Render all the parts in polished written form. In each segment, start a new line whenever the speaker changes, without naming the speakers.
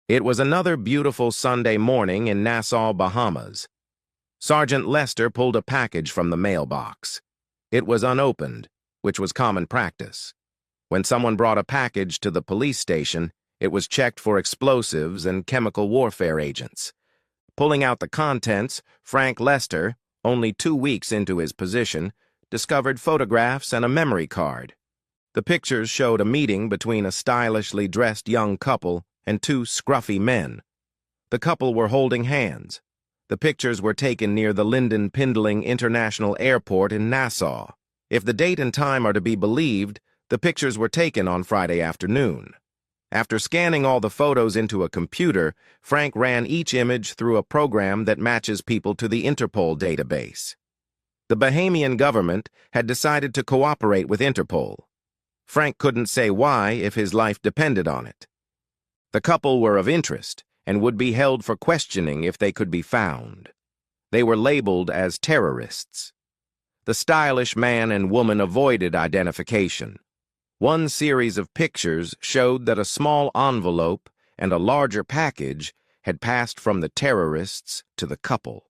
It was another beautiful Sunday morning in Nassau, Bahamas. Sergeant Lester pulled a package from the mailbox. It was unopened, which was common practice. When someone brought a package to the police station, it was checked for explosives and chemical warfare agents. Pulling out the contents, Frank Lester, only 2 weeks into his position, discovered photographs and a memory card. The pictures showed a meeting between a stylishly dressed young couple and 2 scruffy men. The couple were holding hands. The pictures were taken near the Lynden Pindling International Airport in Nassau. If the date and time are to be believed, the pictures were taken on Friday afternoon. After scanning all the photos into a computer, Frank ran each image through a program that matches people to the Interpol database. The Bahamian government had decided to cooperate with Interpol. Frank couldn't say why if his life depended on it. The couple were of interest and would be held for questioning if they could be found. They were labeled as terrorists. The stylish man and woman avoided identification. One series of pictures showed that a small envelope and a larger package had passed from the terrorists to the couple.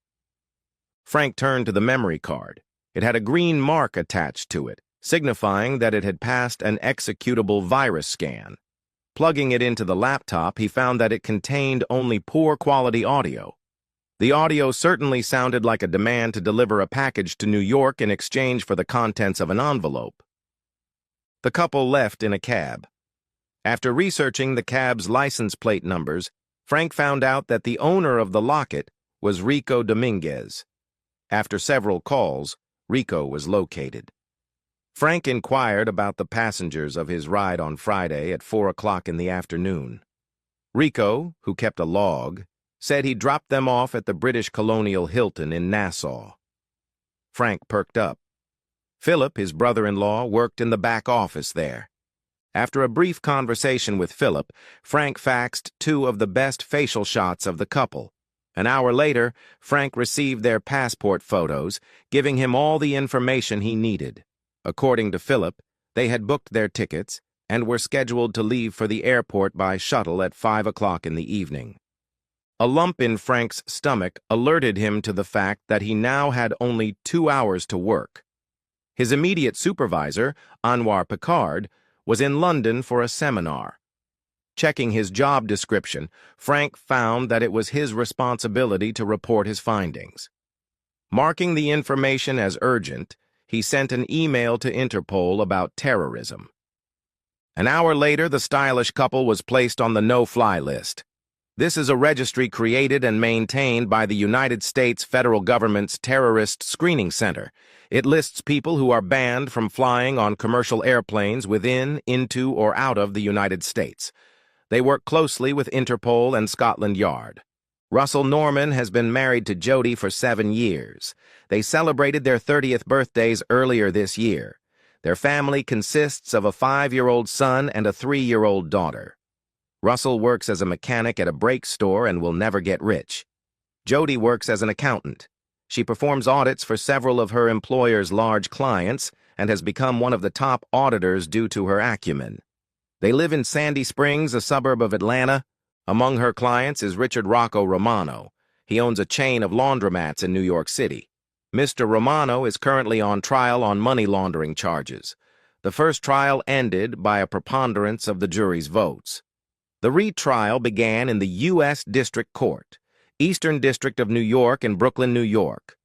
Frank turned to the memory card. It had a green mark attached to it, signifying that it had passed an executable virus scan. Plugging it into the laptop, he found that it contained only poor-quality audio. The audio certainly sounded like a demand to deliver a package to New York in exchange for the contents of an envelope. The couple left in a cab. After researching the cab's license plate numbers, Frank found out that the owner of the locket was Rico Dominguez. After several calls, Rico was located. Frank inquired about the passengers of his ride on Friday at 4 o'clock in the afternoon. Rico, who kept a log, said he dropped them off at the British Colonial Hilton in Nassau. Frank perked up. Philip, his brother-in-law, worked in the back office there. After a brief conversation with Philip, Frank faxed 2 of the best facial shots of the couple. An hour later, Frank received their passport photos, giving him all the information he needed. According to Philip, they had booked their tickets and were scheduled to leave for the airport by shuttle at 5 o'clock in the evening. A lump in Frank's stomach alerted him to the fact that he now had only 2 hours to work. His immediate supervisor, Anwar Picard, was in London for a seminar. Checking his job description, Frank found that it was his responsibility to report his findings. Marking the information as urgent, he sent an email to Interpol about terrorism. An hour later, the stylish couple was placed on the no-fly list. This is a registry created and maintained by the United States federal government's Terrorist Screening Center. It lists people who are banned from flying on commercial airplanes within, into, or out of the United States. They work closely with Interpol and Scotland Yard. Russell Norman has been married to Jody for 7 years. They celebrated their 30th birthdays earlier this year. Their family consists of a 5-year-old son and a 3-year-old daughter. Russell works as a mechanic at a brake store and will never get rich. Jody works as an accountant. She performs audits for several of her employer's large clients and has become one of the top auditors due to her acumen. They live in Sandy Springs, a suburb of Atlanta. Among her clients is Richard Rocco Romano. He owns a chain of laundromats in New York City. Mr. Romano is currently on trial on money laundering charges. The first trial ended by a preponderance of the jury's votes. The retrial began in the U.S. District Court, Eastern District of New York in Brooklyn, New York.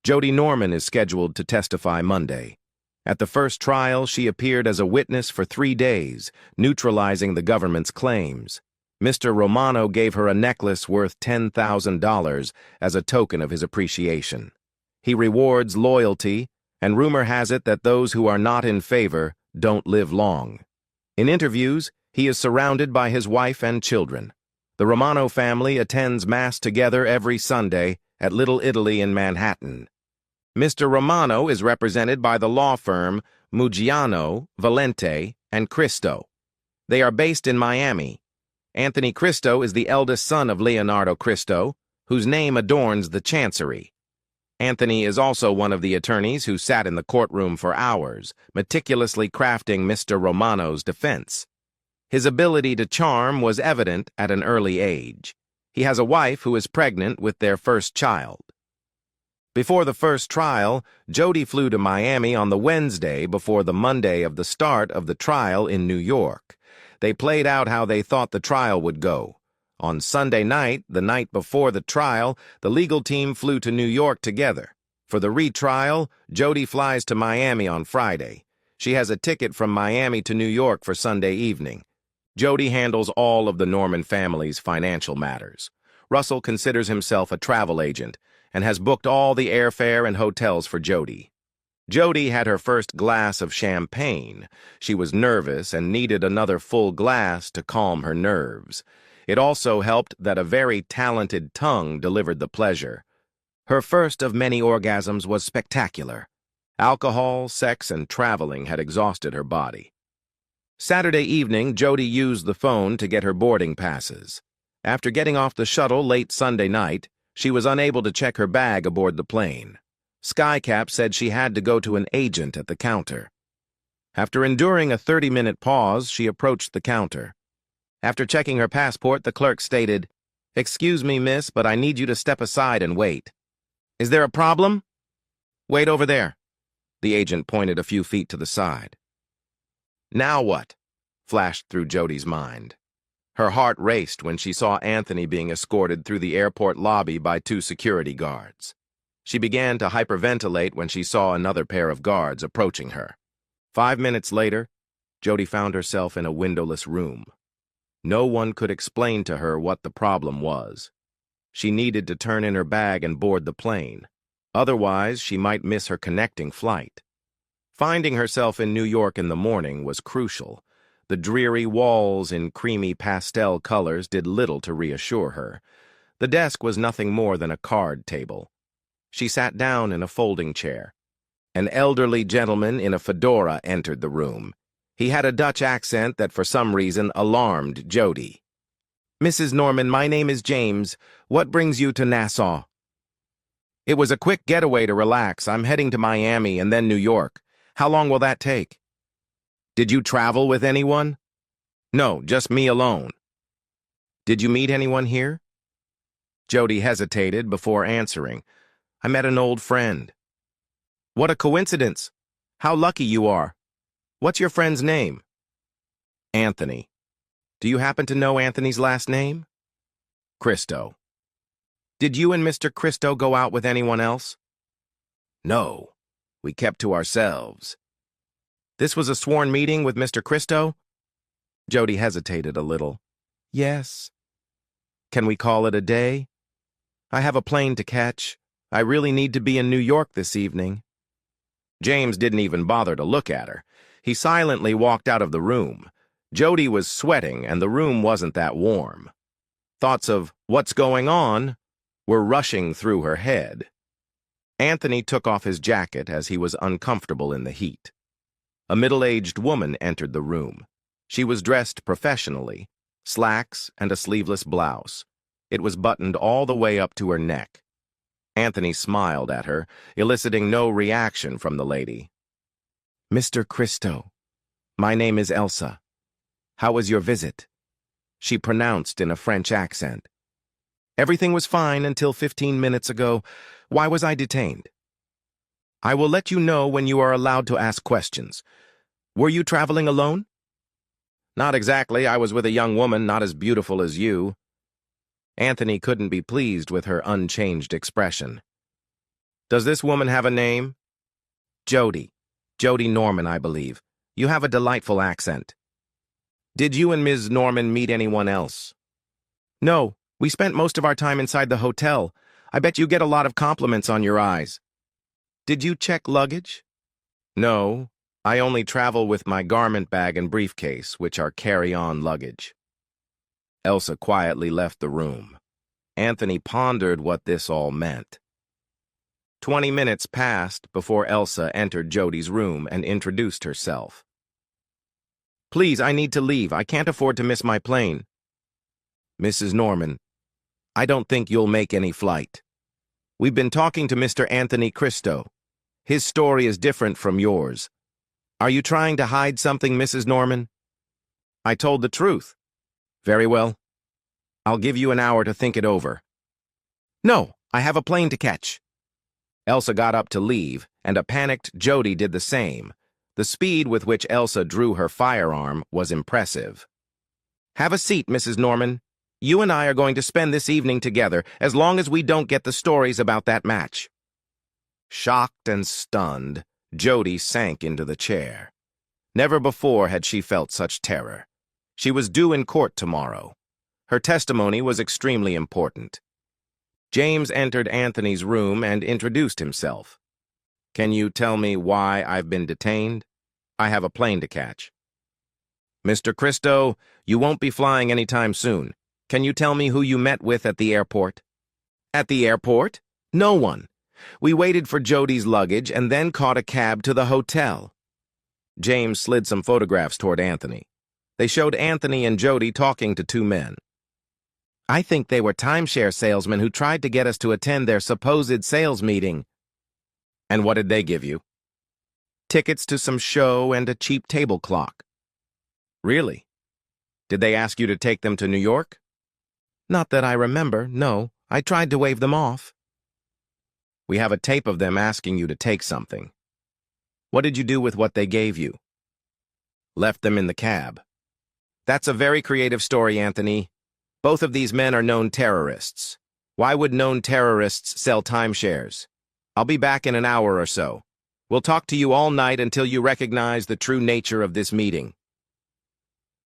Jody Norman is scheduled to testify Monday. At the first trial, she appeared as a witness for 3 days, neutralizing the government's claims. Mr. Romano gave her a necklace worth $10,000 as a token of his appreciation. He rewards loyalty, and rumor has it that those who are not in favor don't live long. In interviews, he is surrounded by his wife and children. The Romano family attends Mass together every Sunday at Little Italy in Manhattan. Mr. Romano is represented by the law firm Muggiano, Valente, and Cristo. They are based in Miami. Anthony Cristo is the eldest son of Leonardo Cristo, whose name adorns the chancery. Anthony is also one of the attorneys who sat in the courtroom for hours, meticulously crafting Mr. Romano's defense. His ability to charm was evident at an early age. He has a wife who is pregnant with their first child. Before the first trial, Jody flew to Miami on the Wednesday before the Monday of the start of the trial in New York. They played out how they thought the trial would go. On Sunday night, the night before the trial, the legal team flew to New York together. For the retrial, Jody flies to Miami on Friday. She has a ticket from Miami to New York for Sunday evening. Jody handles all of the Norman family's financial matters. Russell considers himself a travel agent and has booked all the airfare and hotels for Jody. Jody had her first glass of champagne. She was nervous and needed another full glass to calm her nerves. It also helped that a very talented tongue delivered the pleasure. Her first of many orgasms was spectacular. Alcohol, sex, and traveling had exhausted her body. Saturday evening, Jody used the phone to get her boarding passes. After getting off the shuttle late Sunday night, she was unable to check her bag aboard the plane. Skycap said she had to go to an agent at the counter. After enduring a 30-minute pause, she approached the counter. After checking her passport, the clerk stated, "Excuse me, miss, but I need you to step aside and wait." "Is there a problem?" "Wait over there." The agent pointed a few feet to the side. "Now what?" flashed through Jody's mind. Her heart raced when she saw Anthony being escorted through the airport lobby by 2 security guards. She began to hyperventilate when she saw another pair of guards approaching her. 5 minutes later, Jody found herself in a windowless room. No one could explain to her what the problem was. She needed to turn in her bag and board the plane. Otherwise, she might miss her connecting flight. Finding herself in New York in the morning was crucial. The dreary walls in creamy pastel colors did little to reassure her. The desk was nothing more than a card table. She sat down in a folding chair. An elderly gentleman in a fedora entered the room. He had a Dutch accent that for some reason alarmed Jody. "Mrs. Norman, my name is James. What brings you to Nassau?" "It was a quick getaway to relax. I'm heading to Miami and then New York. How long will that take?" "Did you travel with anyone?" "No, just me alone." "Did you meet anyone here?" Jody hesitated before answering. "I met an old friend." "What a coincidence. How lucky you are. What's your friend's name?" "Anthony. Do you happen to know Anthony's last name?" "Christo." "Did you and Mr. Christo go out with anyone else?" "No. We kept to ourselves." "This was a sworn meeting with Mr. Christo?" Jody hesitated a little. "Yes." "Can we call it a day? I have a plane to catch. I really need to be in New York this evening." James didn't even bother to look at her. He silently walked out of the room. Jody was sweating, and the room wasn't that warm. Thoughts of "what's going on" were rushing through her head. Anthony took off his jacket as he was uncomfortable in the heat. A middle-aged woman entered the room. She was dressed professionally, slacks and a sleeveless blouse. It was buttoned all the way up to her neck. Anthony smiled at her, eliciting no reaction from the lady. "Mr. Christo, my name is Elsa. How was your visit?" She pronounced in a French accent. "Everything was fine until 15 minutes ago. Why was I detained?" "I will let you know when you are allowed to ask questions. Were you traveling alone?" "Not exactly. I was with a young woman not as beautiful as you." Anthony couldn't be pleased with her unchanged expression. "Does this woman have a name?" "Jody. Jody Norman, I believe. You have a delightful accent." "Did you and Ms. Norman meet anyone else?" "No. We spent most of our time inside the hotel. I bet you get a lot of compliments on your eyes." "Did you check luggage?" "No. I only travel with my garment bag and briefcase, which are carry-on luggage." Elsa quietly left the room. Anthony pondered what this all meant. 20 minutes passed before Elsa entered Jody's room and introduced herself. "Please, I need to leave. I can't afford to miss my plane." "Mrs. Norman, I don't think you'll make any flight. We've been talking to Mr. Anthony Christo. His story is different from yours. Are you trying to hide something, Mrs. Norman?" I told the truth. Very well. I'll give you an hour to think it over. No, I have a plane to catch. Elsa got up to leave, and a panicked Jody did the same. The speed with which Elsa drew her firearm was impressive. Have a seat, Mrs. Norman. You and I are going to spend this evening together, as long as we don't get the stories about that match. Shocked and stunned, Jody sank into the chair. Never before had she felt such terror. She was due in court tomorrow. Her testimony was extremely important. James entered Anthony's room and introduced himself. Can you tell me why I've been detained? I have a plane to catch. Mr. Christo, you won't be flying anytime soon. Can you tell me who you met with at the airport? At the airport? No one. We waited for Jody's luggage and then caught a cab to the hotel. James slid some photographs toward Anthony. They showed Anthony and Jody talking to two men. I think they were timeshare salesmen who tried to get us to attend their supposed sales meeting. And what did they give you? Tickets to some show and a cheap table clock. Really? Did they ask you to take them to New York? Not that I remember, no. I tried to wave them off. We have a tape of them asking you to take something. What did you do with what they gave you? Left them in the cab. That's a very creative story, Anthony. Both of these men are known terrorists. Why would known terrorists sell timeshares? I'll be back in an hour or so. We'll talk to you all night until you recognize the true nature of this meeting.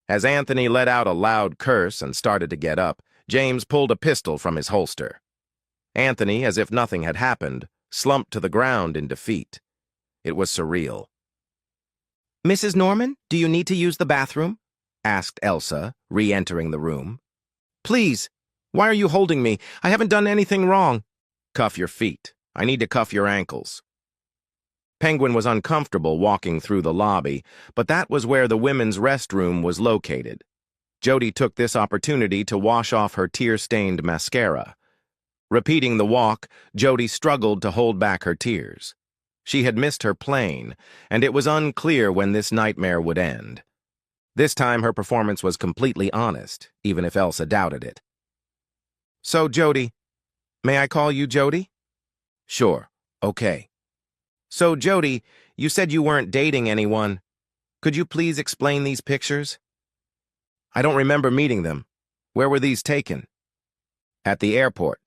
As Anthony let out a loud curse and started to get up, James pulled a pistol from his holster. Anthony, as if nothing had happened, slumped to the ground in defeat. It was surreal. Mrs. Norman, do you need to use the bathroom? Asked Elsa, re-entering the room. Please, why are you holding me? I haven't done anything wrong. Cuff your feet. I need to cuff your ankles. Penguin was uncomfortable walking through the lobby, but that was where the women's restroom was located. Jody took this opportunity to wash off her tear-stained mascara. Repeating the walk, Jody struggled to hold back her tears. She had missed her plane, and it was unclear when this nightmare would end. This time her performance was completely honest, even if Elsa doubted it. So, Jody, may I call you Jody? Sure, okay. So, Jody, you said you weren't dating anyone. Could you please explain these pictures? I don't remember meeting them. Where were these taken? At the airport.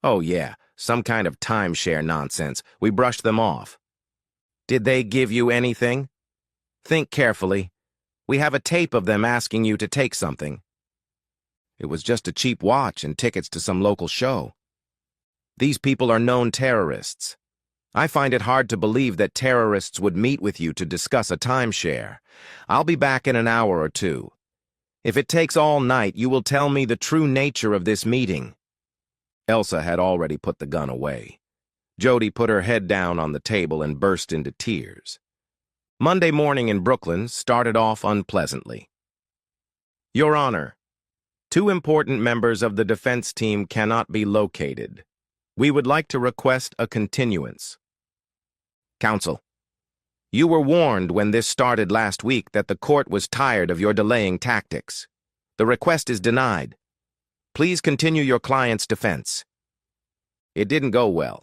Oh, yeah, some kind of timeshare nonsense. We brushed them off. Did they give you anything? Think carefully. We have a tape of them asking you to take something. It was just a cheap watch and tickets to some local show. These people are known terrorists. I find it hard to believe that terrorists would meet with you to discuss a timeshare. I'll be back in an hour or two. If it takes all night, you will tell me the true nature of this meeting. Elsa had already put the gun away. Jody put her head down on the table and burst into tears. Monday morning in Brooklyn started off unpleasantly. Your Honor, two important members of the defense team cannot be located. We would like to request a continuance. Counsel, you were warned when this started last week that the court was tired of your delaying tactics. The request is denied. Please continue your client's defense. It didn't go well.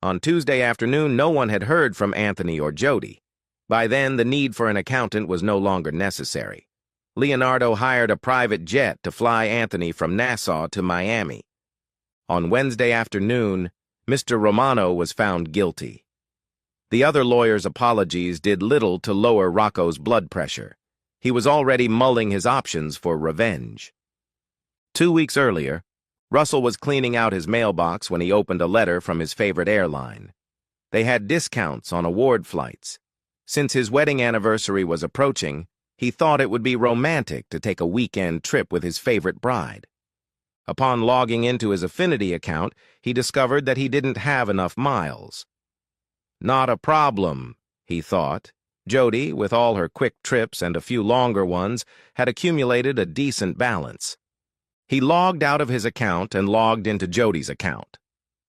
On Tuesday afternoon, no one had heard from Anthony or Jody. By then, the need for an accountant was no longer necessary. Leonardo hired a private jet to fly Anthony from Nassau to Miami. On Wednesday afternoon, Mr. Romano was found guilty. The other lawyer's apologies did little to lower Rocco's blood pressure. He was already mulling his options for revenge. 2 weeks earlier, Russell was cleaning out his mailbox when he opened a letter from his favorite airline. They had discounts on award flights. Since his wedding anniversary was approaching, he thought it would be romantic to take a weekend trip with his favorite bride. Upon logging into his Affinity account, he discovered that he didn't have enough miles. Not a problem, he thought. Jody, with all her quick trips and a few longer ones, had accumulated a decent balance. He logged out of his account and logged into Jody's account.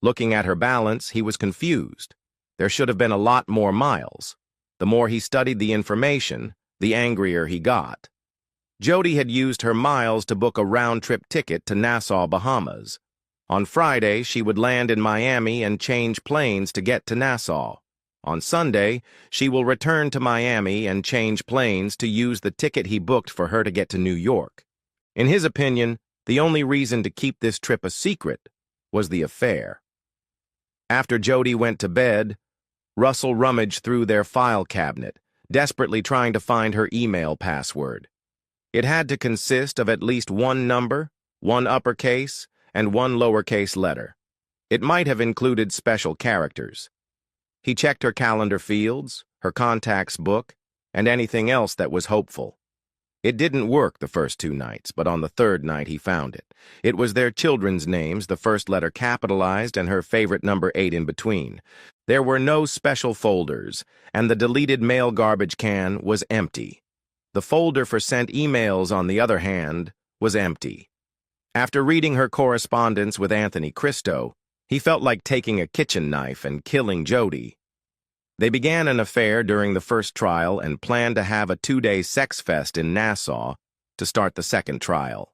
Looking at her balance, he was confused. There should have been a lot more miles. The more he studied the information, the angrier he got. Jody had used her miles to book a round-trip ticket to Nassau, Bahamas. On Friday, she would land in Miami and change planes to get to Nassau. On Sunday, she will return to Miami and change planes to use the ticket he booked for her to get to New York. In his opinion, the only reason to keep this trip a secret was the affair. After Jody went to bed, Russell rummaged through their file cabinet, desperately trying to find her email password. It had to consist of at least one number, one uppercase, and one lowercase letter. It might have included special characters. He checked her calendar fields, her contacts book, and anything else that was hopeful. It didn't work the first 2 nights, but on the 3rd night he found it. It was their children's names, the first letter capitalized and her favorite number 8 in between. There were no special folders, and the deleted mail garbage can was empty. The folder for sent emails, on the other hand, was empty. After reading her correspondence with Anthony Cristo, he felt like taking a kitchen knife and killing Jody. They began an affair during the first trial and planned to have a 2-day sex fest in Nassau to start the second trial.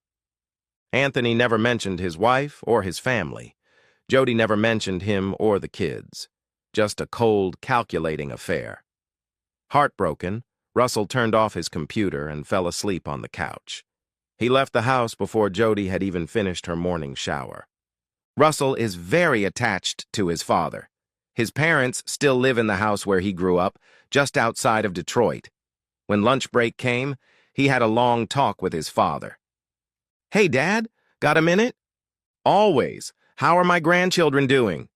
Anthony never mentioned his wife or his family. Jody never mentioned him or the kids. Just a cold, calculating affair. Heartbroken, Russell turned off his computer and fell asleep on the couch. He left the house before Jody had even finished her morning shower. Russell is very attached to his father. His parents still live in the house where he grew up, just outside of Detroit. When lunch break came, he had a long talk with his father. "Hey, Dad, got a minute?" "Always. How are my grandchildren doing?"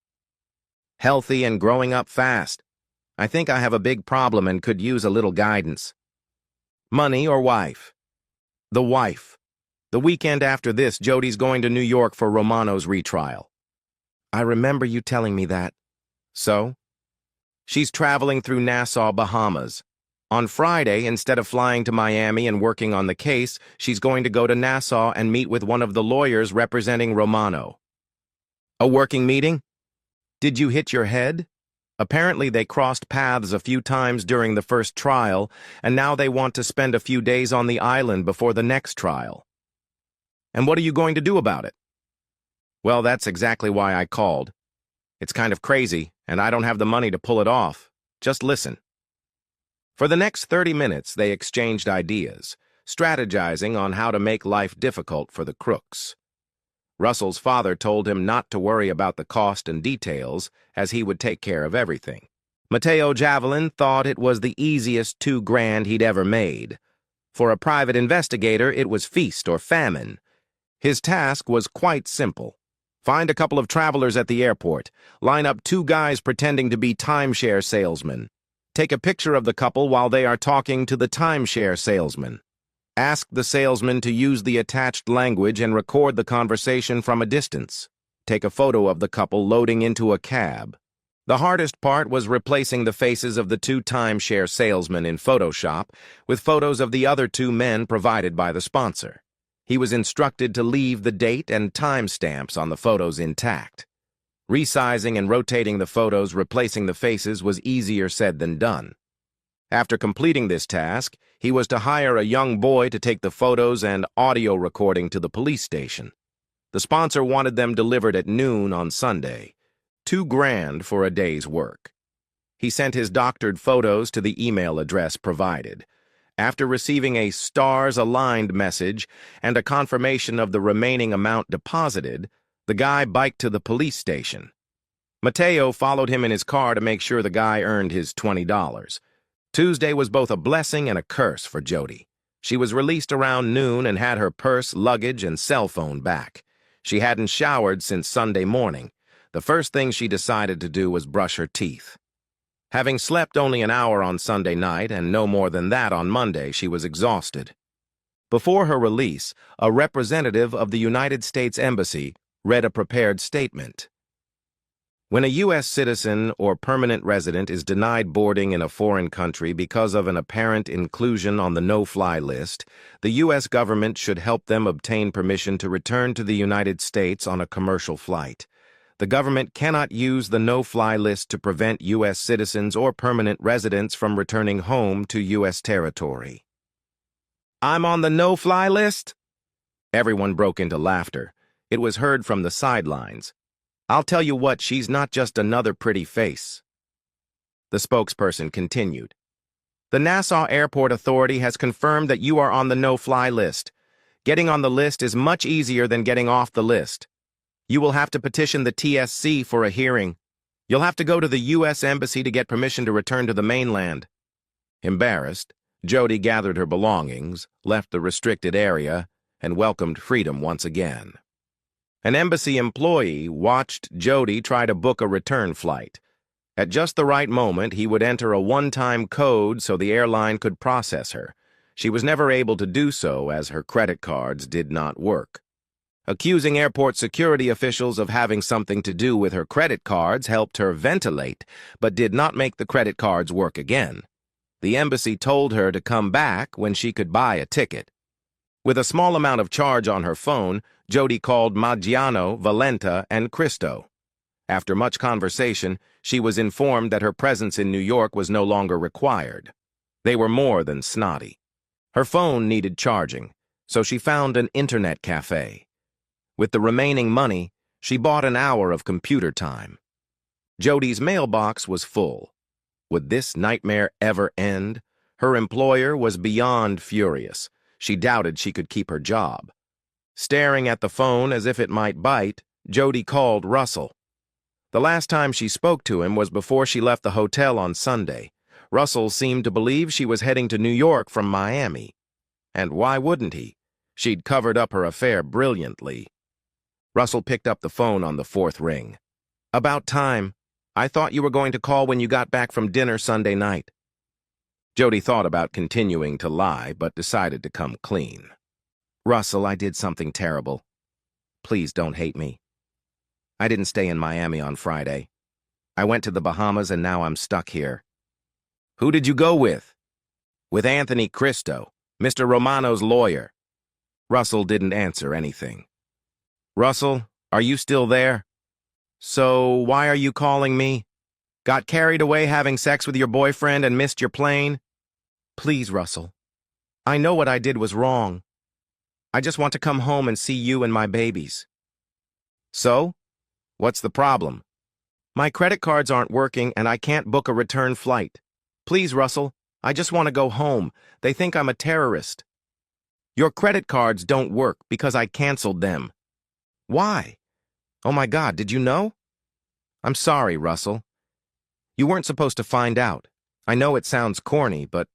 "Healthy and growing up fast. I think I have a big problem and could use a little guidance." "Money or wife?" "The wife. The weekend after this, Jody's going to New York for Romano's retrial." "I remember you telling me that." "So?" "She's traveling through Nassau, Bahamas. On Friday, instead of flying to Miami and working on the case, she's going to go to Nassau and meet with one of the lawyers representing Romano." "A working meeting?" "Did you hit your head?" Apparently they crossed paths a few times during the first trial, and now they want to spend a few days on the island before the next trial. "And what are you going to do about it?" "Well, that's exactly why I called. It's kind of crazy, and I don't have the money to pull it off. Just listen." For the next 30 minutes, they exchanged ideas, strategizing on how to make life difficult for the crooks. Russell's father told him not to worry about the cost and details, as he would take care of everything. Matteo Javelin thought it was the easiest $2,000 he'd ever made. For a private investigator, it was feast or famine. His task was quite simple. Find a couple of travelers at the airport. Line up 2 guys pretending to be timeshare salesmen. Take a picture of the couple while they are talking to the timeshare salesman. Ask the salesman to use the attached language and record the conversation from a distance. Take a photo of the couple loading into a cab. The hardest part was replacing the faces of the 2 timeshare salesmen in Photoshop with photos of the other 2 men provided by the sponsor. He was instructed to leave the date and timestamps on the photos intact. Resizing and rotating the photos, replacing the faces, was easier said than done. After completing this task, he was to hire a young boy to take the photos and audio recording to the police station. The sponsor wanted them delivered at noon on Sunday. $2,000 for a day's work. He sent his doctored photos to the email address provided. After receiving a stars-aligned message and a confirmation of the remaining amount deposited, the guy biked to the police station. Matteo followed him in his car to make sure the guy earned his $20. Tuesday was both a blessing and a curse for Jody. She was released around noon and had her purse, luggage, and cell phone back. She hadn't showered since Sunday morning. The first thing she decided to do was brush her teeth. Having slept only an hour on Sunday night and no more than that on Monday, she was exhausted. Before her release, a representative of the United States Embassy read a prepared statement. When a U.S. citizen or permanent resident is denied boarding in a foreign country because of an apparent inclusion on the no-fly list, the U.S. government should help them obtain permission to return to the United States on a commercial flight. The government cannot use the no-fly list to prevent U.S. citizens or permanent residents from returning home to U.S. territory. I'm on the no-fly list? Everyone broke into laughter. It was heard from the sidelines. I'll tell you what, she's not just another pretty face. The spokesperson continued. The Nassau Airport Authority has confirmed that you are on the no-fly list. Getting on the list is much easier than getting off the list. You will have to petition the TSC for a hearing. You'll have to go to the U.S. Embassy to get permission to return to the mainland. Embarrassed, Jody gathered her belongings, left the restricted area, and welcomed freedom once again. An embassy employee watched Jody try to book a return flight. At just the right moment, he would enter a one-time code so the airline could process her. She was never able to do so as her credit cards did not work. Accusing airport security officials of having something to do with her credit cards helped her ventilate, but did not make the credit cards work again. The embassy told her to come back when she could buy a ticket. With a small amount of charge on her phone, Jody called Maggiano, Valenta, and Cristo. After much conversation, she was informed that her presence in New York was no longer required. They were more than snotty. Her phone needed charging, so she found an internet cafe. With the remaining money, she bought an hour of computer time. Jody's mailbox was full. Would this nightmare ever end? Her employer was beyond furious. She doubted she could keep her job. Staring at the phone as if it might bite, Jody called Russell. The last time she spoke to him was before she left the hotel on Sunday. Russell seemed to believe she was heading to New York from Miami. And why wouldn't he? She'd covered up her affair brilliantly. Russell picked up the phone on the fourth ring. About time. I thought you were going to call when you got back from dinner Sunday night. Jody thought about continuing to lie, but decided to come clean. Russell, I did something terrible. Please don't hate me. I didn't stay in Miami on Friday. I went to the Bahamas and now I'm stuck here. Who did you go with? With Anthony Cristo, Mr. Romano's lawyer. Russell didn't answer anything. Russell, are you still there? So, why are you calling me? Got carried away having sex with your boyfriend and missed your plane? Please, Russell. I know what I did was wrong. I just want to come home and see you and my babies. So? What's the problem? My credit cards aren't working and I can't book a return flight. Please, Russell, I just want to go home. They think I'm a terrorist. Your credit cards don't work because I canceled them. Why? Oh my God, did you know? I'm sorry, Russell. You weren't supposed to find out. I know it sounds corny, but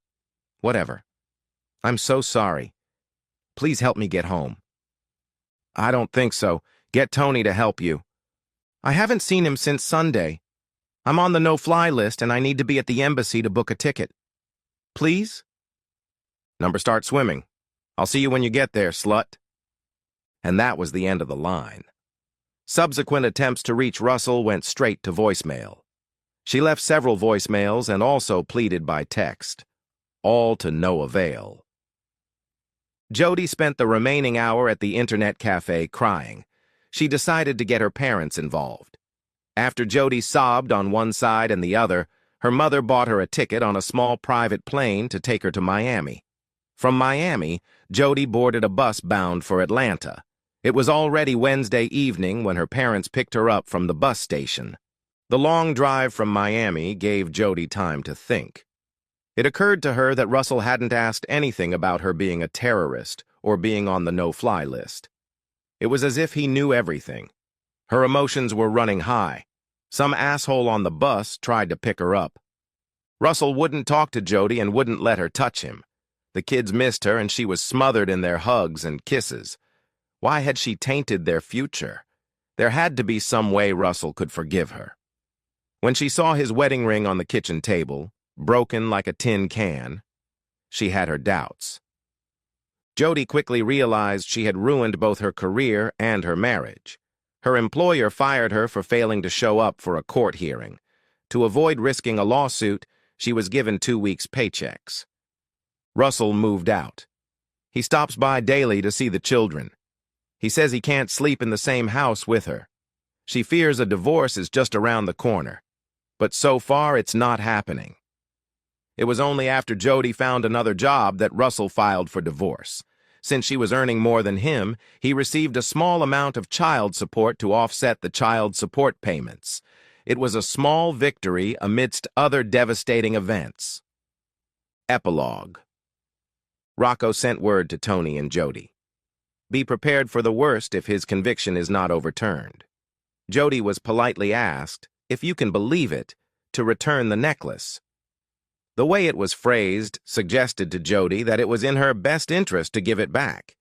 whatever. I'm so sorry. Please help me get home. I don't think so. Get Tony to help you. I haven't seen him since Sunday. I'm on the no-fly list and I need to be at the embassy to book a ticket. Please? Number start swimming. I'll see you when you get there, slut. And that was the end of the line. Subsequent attempts to reach Russell went straight to voicemail. She left several voicemails and also pleaded by text, all to no avail. Jody spent the remaining hour at the internet cafe crying. She decided to get her parents involved. After Jody sobbed on one side and the other, her mother bought her a ticket on a small private plane to take her to Miami. From Miami, Jody boarded a bus bound for Atlanta. It was already Wednesday evening when her parents picked her up from the bus station. The long drive from Miami gave Jody time to think. It occurred to her that Russell hadn't asked anything about her being a terrorist or being on the no-fly list. It was as if he knew everything. Her emotions were running high. Some asshole on the bus tried to pick her up. Russell wouldn't talk to Jody and wouldn't let her touch him. The kids missed her and she was smothered in their hugs and kisses. Why had she tainted their future? There had to be some way Russell could forgive her. When she saw his wedding ring on the kitchen table, broken like a tin can, she had her doubts. Jody quickly realized she had ruined both her career and her marriage. Her employer fired her for failing to show up for a court hearing. To avoid risking a lawsuit, she was given 2 weeks' paychecks. Russell moved out. He stops by daily to see the children. He says he can't sleep in the same house with her. She fears a divorce is just around the corner. But so far, it's not happening. It was only after Jody found another job that Russell filed for divorce. Since she was earning more than him, he received a small amount of child support to offset the child support payments. It was a small victory amidst other devastating events. Epilogue. Rocco sent word to Tony and Jody. Be prepared for the worst if his conviction is not overturned. Jody was politely asked, if you can believe it, to return the necklace. The way it was phrased suggested to Jody that it was in her best interest to give it back.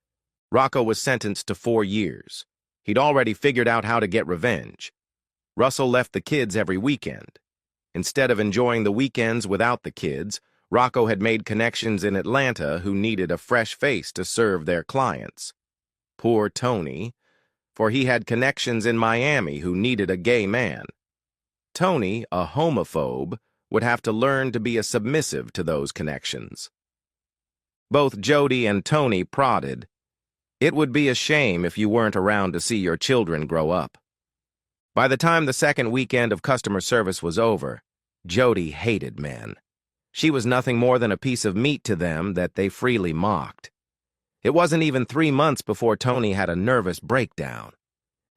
Rocco was sentenced to 4 years. He'd already figured out how to get revenge. Russell left the kids every weekend. Instead of enjoying the weekends without the kids, Rocco had made connections in Atlanta who needed a fresh face to serve their clients. Poor Tony, for he had connections in Miami who needed a gay man. Tony, a homophobe, would have to learn to be a submissive to those connections. Both Jody and Tony prodded. It would be a shame if you weren't around to see your children grow up. By the time the second weekend of customer service was over, Jody hated men. She was nothing more than a piece of meat to them that they freely mocked. It wasn't even 3 months before Tony had a nervous breakdown.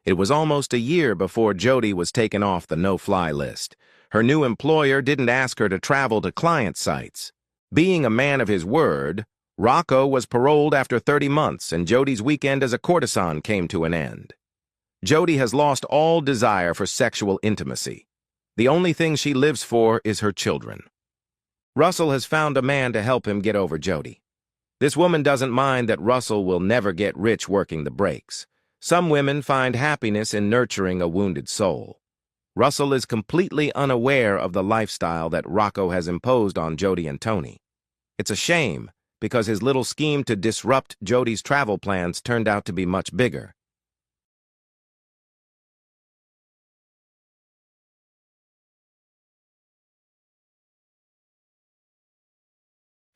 It was almost a year before Jody was taken off the no-fly list. Her new employer didn't ask her to travel to client sites. Being a man of his word, Rocco was paroled after 30 months, and Jody's weekend as a courtesan came to an end. Jody has lost all desire for sexual intimacy. The only thing she lives for is her children. Russell has found a man to help him get over Jody. This woman doesn't mind that Russell will never get rich working the breaks. Some women find happiness in nurturing a wounded soul. Russell is completely unaware of the lifestyle that Rocco has imposed on Jody and Tony. It's a shame, because his little scheme to disrupt Jody's travel plans turned out to be much bigger.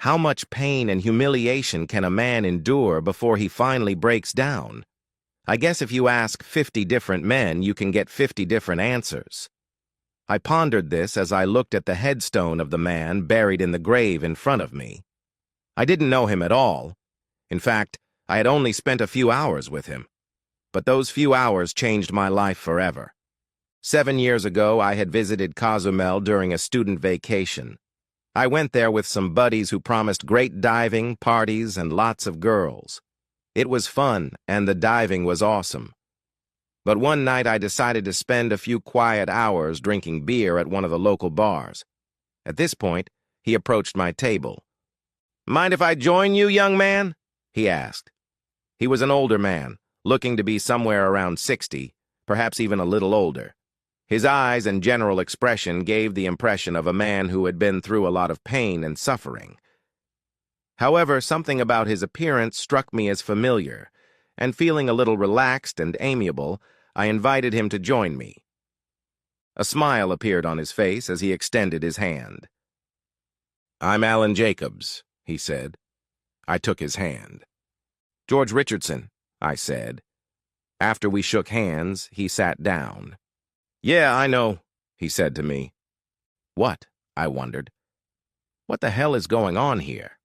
How much pain and humiliation can a man endure before he finally breaks down? I guess if you ask 50 different men, you can get 50 different answers. I pondered this as I looked at the headstone of the man buried in the grave in front of me. I didn't know him at all. In fact, I had only spent a few hours with him. But those few hours changed my life forever. 7 years ago, I had visited Cozumel during a student vacation. I went there with some buddies who promised great diving, parties, and lots of girls. It was fun, and the diving was awesome. But one night I decided to spend a few quiet hours drinking beer at one of the local bars. At this point, he approached my table. "Mind if I join you, young man?" he asked. He was an older man, looking to be somewhere around 60, perhaps even a little older. His eyes and general expression gave the impression of a man who had been through a lot of pain and suffering. However, something about his appearance struck me as familiar, and feeling a little relaxed and amiable, I invited him to join me. A smile appeared on his face as he extended his hand. "I'm Alan Jacobs," he said. I took his hand. "George Richardson," I said. After we shook hands, he sat down. "Yeah, I know," he said to me. "What?" I wondered. "What the hell is going on here?"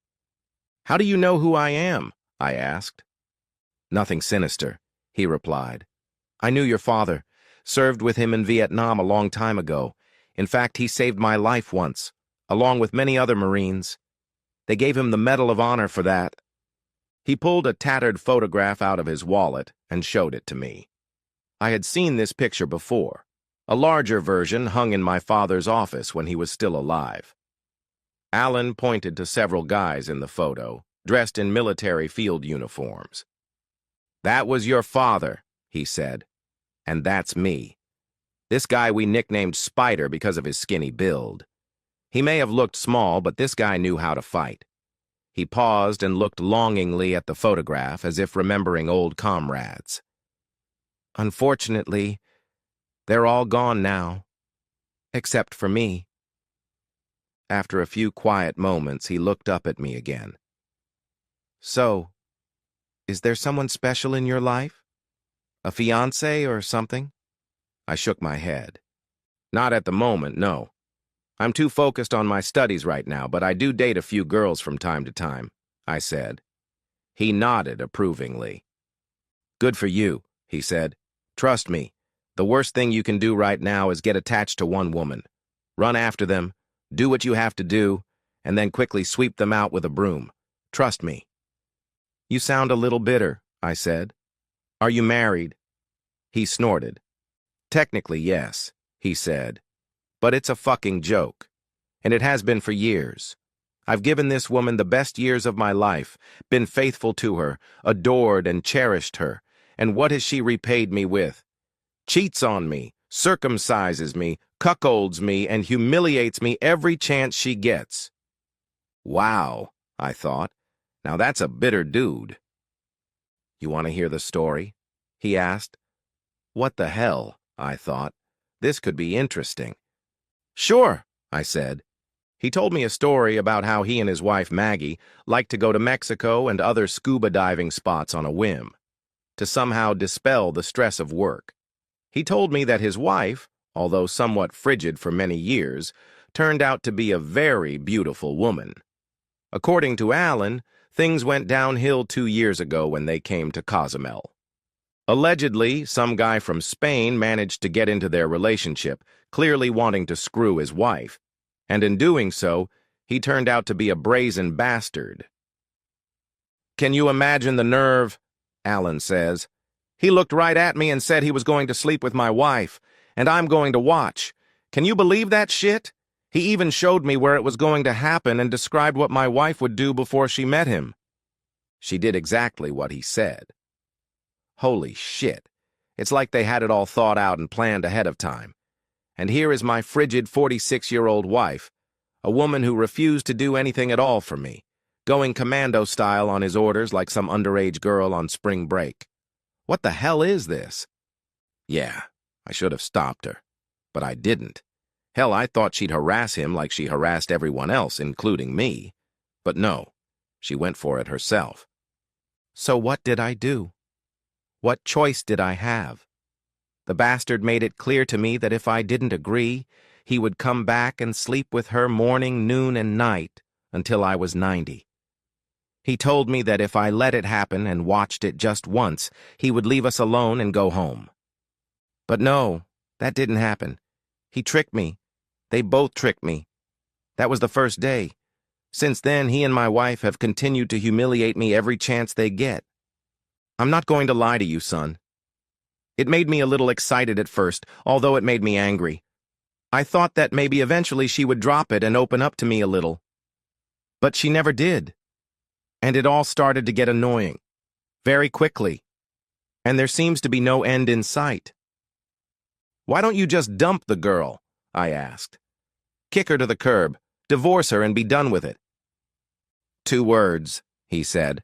"How do you know who I am?" I asked. "Nothing sinister," he replied. "I knew your father, served with him in Vietnam a long time ago. In fact, he saved my life once, along with many other Marines. They gave him the Medal of Honor for that." He pulled a tattered photograph out of his wallet and showed it to me. I had seen this picture before. A larger version hung in my father's office when he was still alive. Alan pointed to several guys in the photo, dressed in military field uniforms. "That was your father," he said, "and that's me. This guy we nicknamed Spider because of his skinny build. He may have looked small, but this guy knew how to fight." He paused and looked longingly at the photograph as if remembering old comrades. "Unfortunately, they're all gone now, except for me." After a few quiet moments, he looked up at me again. "So, is there someone special in your life? A fiancé or something?" I shook my head. "Not at the moment, no. I'm too focused on my studies right now, but I do date a few girls from time to time, I said. He nodded approvingly. Good for you, he said. Trust me, the worst thing you can do right now is get attached to one woman. Run after them, do what you have to do, and then quickly sweep them out with a broom. Trust me. You sound a little bitter, I said. Are you married? He snorted. Technically, yes, he said. But it's a fucking joke. And it has been for years. I've given this woman the best years of my life, been faithful to her, adored and cherished her. And what has she repaid me with? Cheats on me, circumcises me, cuckolds me, and humiliates me every chance she gets. Wow, I thought. Now that's a bitter dude. You want to hear the story? He asked. What the hell, I thought. This could be interesting. Sure, I said. He told me a story about how he and his wife Maggie liked to go to Mexico and other scuba diving spots on a whim, to somehow dispel the stress of work. He told me that his wife, although somewhat frigid for many years, turned out to be a very beautiful woman. According to Alan, things went downhill 2 years ago when they came to Cozumel. Allegedly, some guy from Spain managed to get into their relationship, clearly wanting to screw his wife, and in doing so, he turned out to be a brazen bastard. Can you imagine the nerve? Alan says. He looked right at me and said he was going to sleep with my wife, and I'm going to watch. Can you believe that shit? He even showed me where it was going to happen and described what my wife would do before she met him. She did exactly what he said. Holy shit. It's like they had it all thought out and planned ahead of time. And here is my frigid 46-year-old wife, a woman who refused to do anything at all for me, going commando style on his orders like some underage girl on spring break. What the hell is this? Yeah, I should have stopped her, but I didn't. Hell, I thought she'd harass him like she harassed everyone else, including me. But no, she went for it herself. So what did I do? What choice did I have? The bastard made it clear to me that if I didn't agree, he would come back and sleep with her morning, noon, and night until I was 90. He told me that if I let it happen and watched it just once, he would leave us alone and go home. But no, that didn't happen. He tricked me. They both tricked me. That was the first day. Since then, he and my wife have continued to humiliate me every chance they get. I'm not going to lie to you, son. It made me a little excited at first, although it made me angry. I thought that maybe eventually she would drop it and open up to me a little. But she never did. And it all started to get annoying. Very quickly. And there seems to be no end in sight. Why don't you just dump the girl? I asked. Kick her to the curb, divorce her, and be done with it. 2 words, he said.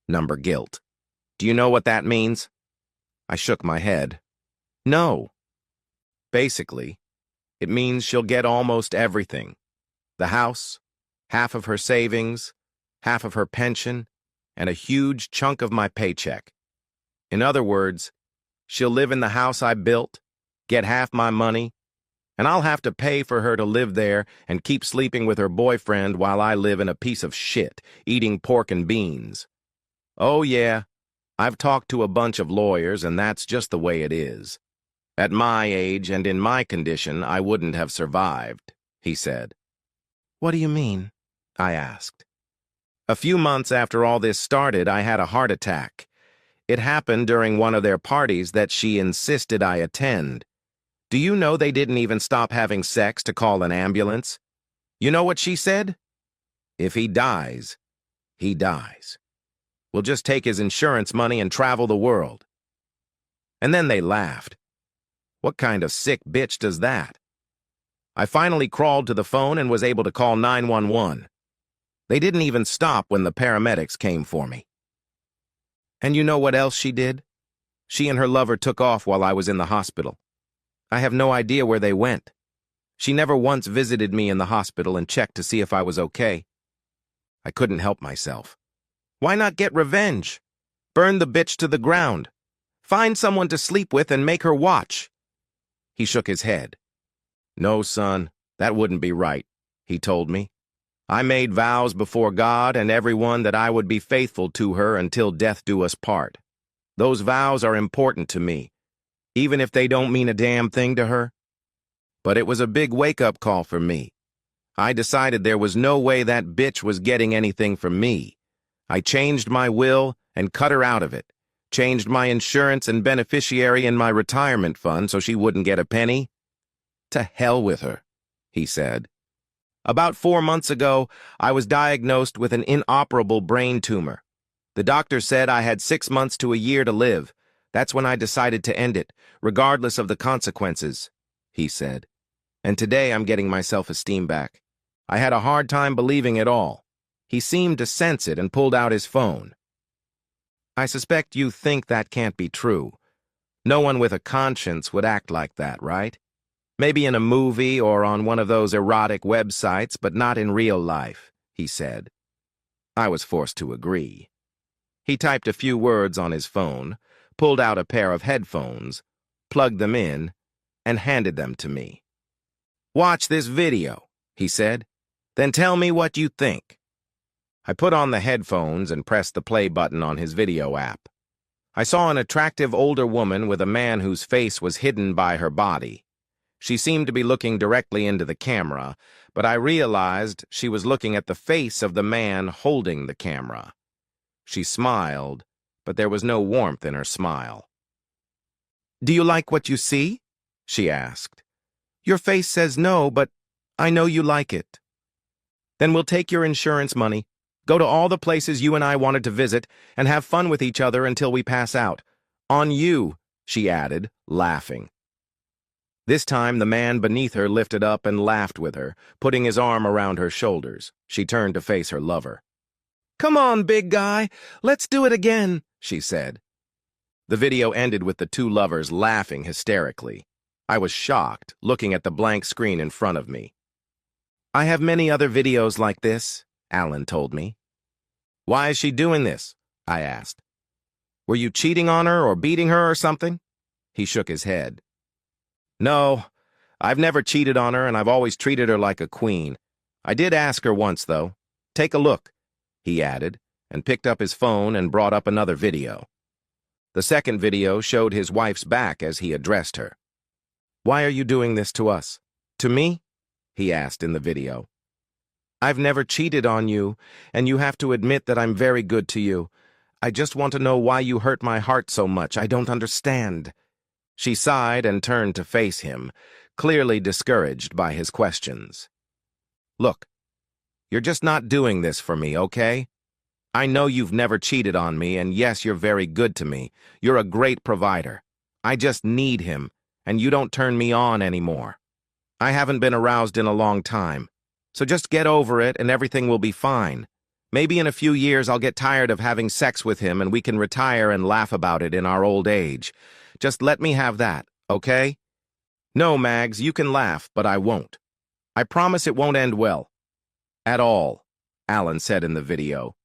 Number guilt. Do you know what that means? I shook my head. No. Basically, it means she'll get almost everything. The house, half of her savings, half of her pension, and a huge chunk of my paycheck. In other words, she'll live in the house I built, get half my money, and I'll have to pay for her to live there and keep sleeping with her boyfriend while I live in a piece of shit, eating pork and beans. Oh yeah, I've talked to a bunch of lawyers, and that's just the way it is. At my age and in my condition, I wouldn't have survived, he said. What do you mean? I asked. A few months after all this started, I had a heart attack. It happened during one of their parties that she insisted I attend. Do you know they didn't even stop having sex to call an ambulance? You know what she said? If he dies, he dies. We'll just take his insurance money and travel the world. And then they laughed. What kind of sick bitch does that? I finally crawled to the phone and was able to call 911. They didn't even stop when the paramedics came for me. And you know what else she did? She and her lover took off while I was in the hospital. I have no idea where they went. She never once visited me in the hospital and checked to see if I was okay. I couldn't help myself. Why not get revenge? Burn the bitch to the ground. Find someone to sleep with and make her watch. He shook his head. No, son, That wouldn't be right, he told me. I made vows before God and everyone that I would be faithful to her until death do us part. Those vows are important to me, even if they don't mean a damn thing to her. But it was a big wake-up call for me. I decided there was no way that bitch was getting anything from me. I changed my will and cut her out of it, changed my insurance and beneficiary in my retirement fund so she wouldn't get a penny. To hell with her, he said. About 4 months ago, I was diagnosed with an inoperable brain tumor. The doctor said I had 6 months to a year to live. That's when I decided to end it, regardless of the consequences, he said. And today I'm getting my self-esteem back. I had a hard time believing it all. He seemed to sense it and pulled out his phone. I suspect you think that can't be true. No one with a conscience would act like that, right? Maybe in a movie or on one of those erotic websites, but not in real life, he said. I was forced to agree. He typed a few words on his phone, pulled out a pair of headphones, plugged them in, and handed them to me. Watch this video, he said. Then tell me what you think. I put on the headphones and pressed the play button on his video app. I saw an attractive older woman with a man whose face was hidden by her body. She seemed to be looking directly into the camera, but I realized she was looking at the face of the man holding the camera. She smiled, but there was no warmth in her smile. "Do you like what you see?" she asked. "Your face says no, but I know you like it." "Then we'll take your insurance money, go to all the places you and I wanted to visit, and have fun with each other until we pass out. On you," she added, laughing. This time the man beneath her lifted up and laughed with her, putting his arm around her shoulders. She turned to face her lover. "Come on, big guy, let's do it again," she said. The video ended with the two lovers laughing hysterically. I was shocked, looking at the blank screen in front of me. "I have many other videos like this," Alan told me. "Why is she doing this?" I asked. "Were you cheating on her or beating her or something?" He shook his head. "No, I've never cheated on her and I've always treated her like a queen. I did ask her once, though. Take a look," he added, and picked up his phone and brought up another video. The second video showed his wife's back as he addressed her. "Why are you doing this to us? To me?" he asked in the video. "I've never cheated on you, and you have to admit that I'm very good to you. I just want to know why you hurt my heart so much. I don't understand." She sighed and turned to face him, clearly discouraged by his questions. "Look, you're just not doing this for me, okay? I know you've never cheated on me, and yes, you're very good to me. You're a great provider. I just need him, and you don't turn me on anymore. I haven't been aroused in a long time, so just get over it and everything will be fine. Maybe in a few years I'll get tired of having sex with him and we can retire and laugh about it in our old age. Just let me have that, okay? No, Mags, you can laugh, but I won't. I promise it won't end well. At all," Alan said in the video.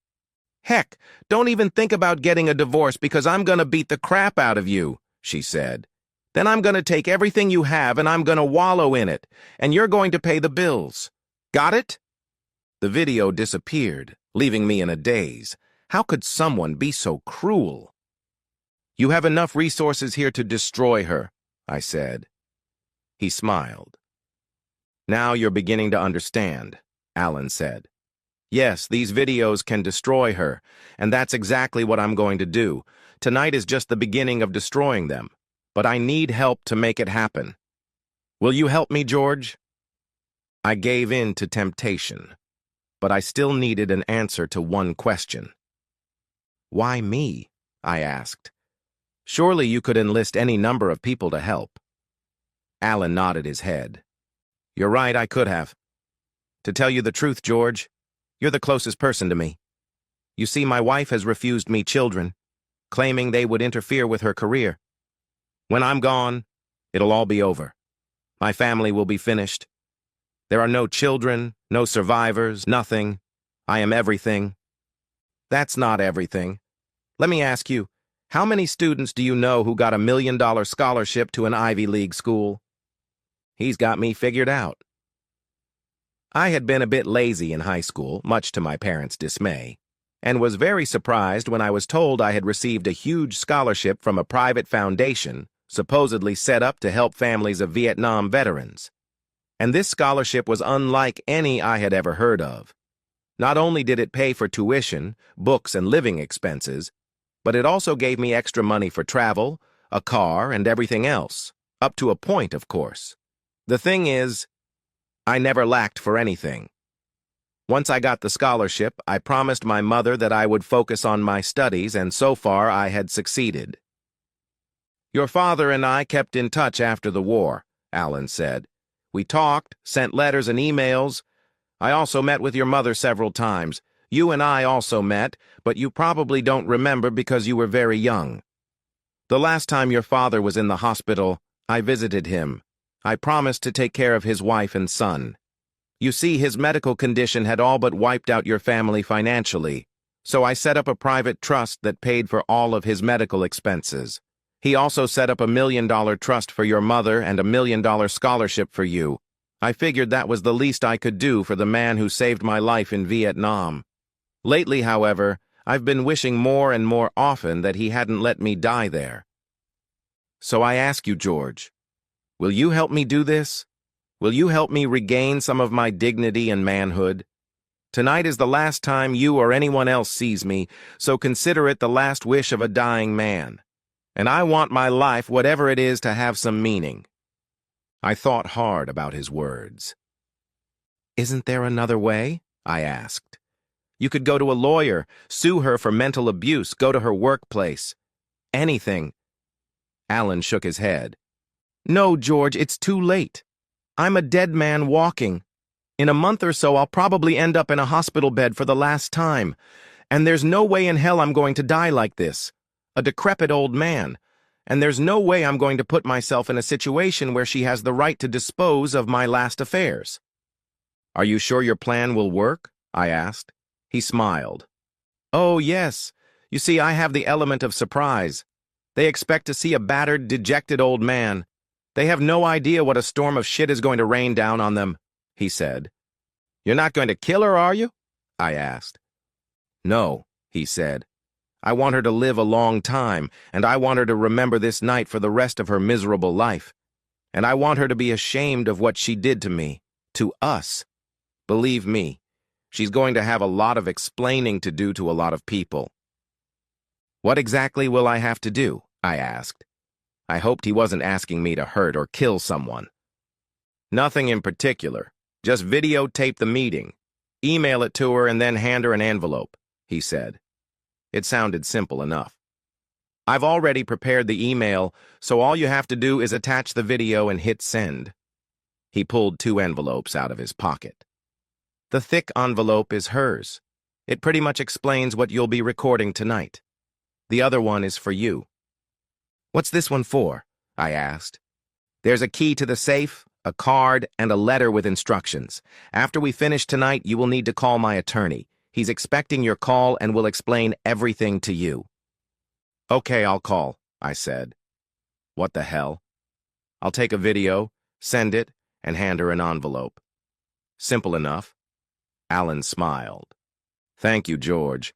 "Heck, don't even think about getting a divorce because I'm gonna beat the crap out of you," she said. "Then I'm gonna take everything you have and I'm gonna wallow in it, and you're going to pay the bills. Got it?" The video disappeared, leaving me in a daze. How could someone be so cruel? "You have enough resources here to destroy her," I said. He smiled. "Now you're beginning to understand," Alan said. "Yes, these videos can destroy her, and that's exactly what I'm going to do. Tonight is just the beginning of destroying them, but I need help to make it happen. Will you help me, George?" I gave in to temptation, but I still needed an answer to one question. "Why me?" I asked. "Surely you could enlist any number of people to help." Alan nodded his head. "You're right, I could have. To tell you the truth, George, you're the closest person to me. You see, my wife has refused me children, claiming they would interfere with her career. When I'm gone, it'll all be over. My family will be finished. There are no children, no survivors, nothing. I am everything." "That's not everything. Let me ask you, how many students do you know who got $1 million scholarship to an Ivy League school?" "He's got me figured out." I had been a bit lazy in high school, much to my parents' dismay, and was very surprised when I was told I had received a huge scholarship from a private foundation supposedly set up to help families of Vietnam veterans. And this scholarship was unlike any I had ever heard of. Not only did it pay for tuition, books, and living expenses, but it also gave me extra money for travel, a car, and everything else. Up to a point, of course. The thing is, I never lacked for anything. Once I got the scholarship, I promised my mother that I would focus on my studies, and so far I had succeeded. "Your father and I kept in touch after the war," Alan said. "We talked, sent letters and emails. I also met with your mother several times. You and I also met, but you probably don't remember because you were very young. The last time your father was in the hospital, I visited him. I promised to take care of his wife and son. You see, his medical condition had all but wiped out your family financially, so I set up a private trust that paid for all of his medical expenses. He also set up $1 million trust for your mother and $1 million scholarship for you. I figured that was the least I could do for the man who saved my life in Vietnam. Lately, however, I've been wishing more and more often that he hadn't let me die there. So I ask you, George, will you help me do this? Will you help me regain some of my dignity and manhood? Tonight is the last time you or anyone else sees me, so consider it the last wish of a dying man. And I want my life, whatever it is, to have some meaning." I thought hard about his words. "Isn't there another way?" I asked. "You could go to a lawyer, sue her for mental abuse, go to her workplace. Anything." Alan shook his head. "No, George, it's too late. I'm a dead man walking. In a month or so, I'll probably end up in a hospital bed for the last time. And there's no way in hell I'm going to die like this, a decrepit old man. And there's no way I'm going to put myself in a situation where she has the right to dispose of my last affairs." "Are you sure your plan will work?" I asked. He smiled. "Oh, yes. You see, I have the element of surprise. They expect to see a battered, dejected old man. They have no idea what a storm of shit is going to rain down on them," he said. "You're not going to kill her, are you?" I asked. "No," he said. "I want her to live a long time, and I want her to remember this night for the rest of her miserable life. And I want her to be ashamed of what she did to me, to us. Believe me, she's going to have a lot of explaining to do to a lot of people." "What exactly will I have to do?" I asked. I hoped he wasn't asking me to hurt or kill someone. "Nothing in particular. Just videotape the meeting. Email it to her and then hand her an envelope," he said. It sounded simple enough. "I've already prepared the email, so all you have to do is attach the video and hit send." He pulled 2 envelopes out of his pocket. "The thick envelope is hers. It pretty much explains what you'll be recording tonight. The other one is for you." "What's this one for?" I asked. "There's a key to the safe, a card, and a letter with instructions. After we finish tonight, you will need to call my attorney. He's expecting your call and will explain everything to you." "Okay, I'll call," I said. What the hell? I'll take a video, send it, and hand her an envelope. Simple enough. Alan smiled. "Thank you, George.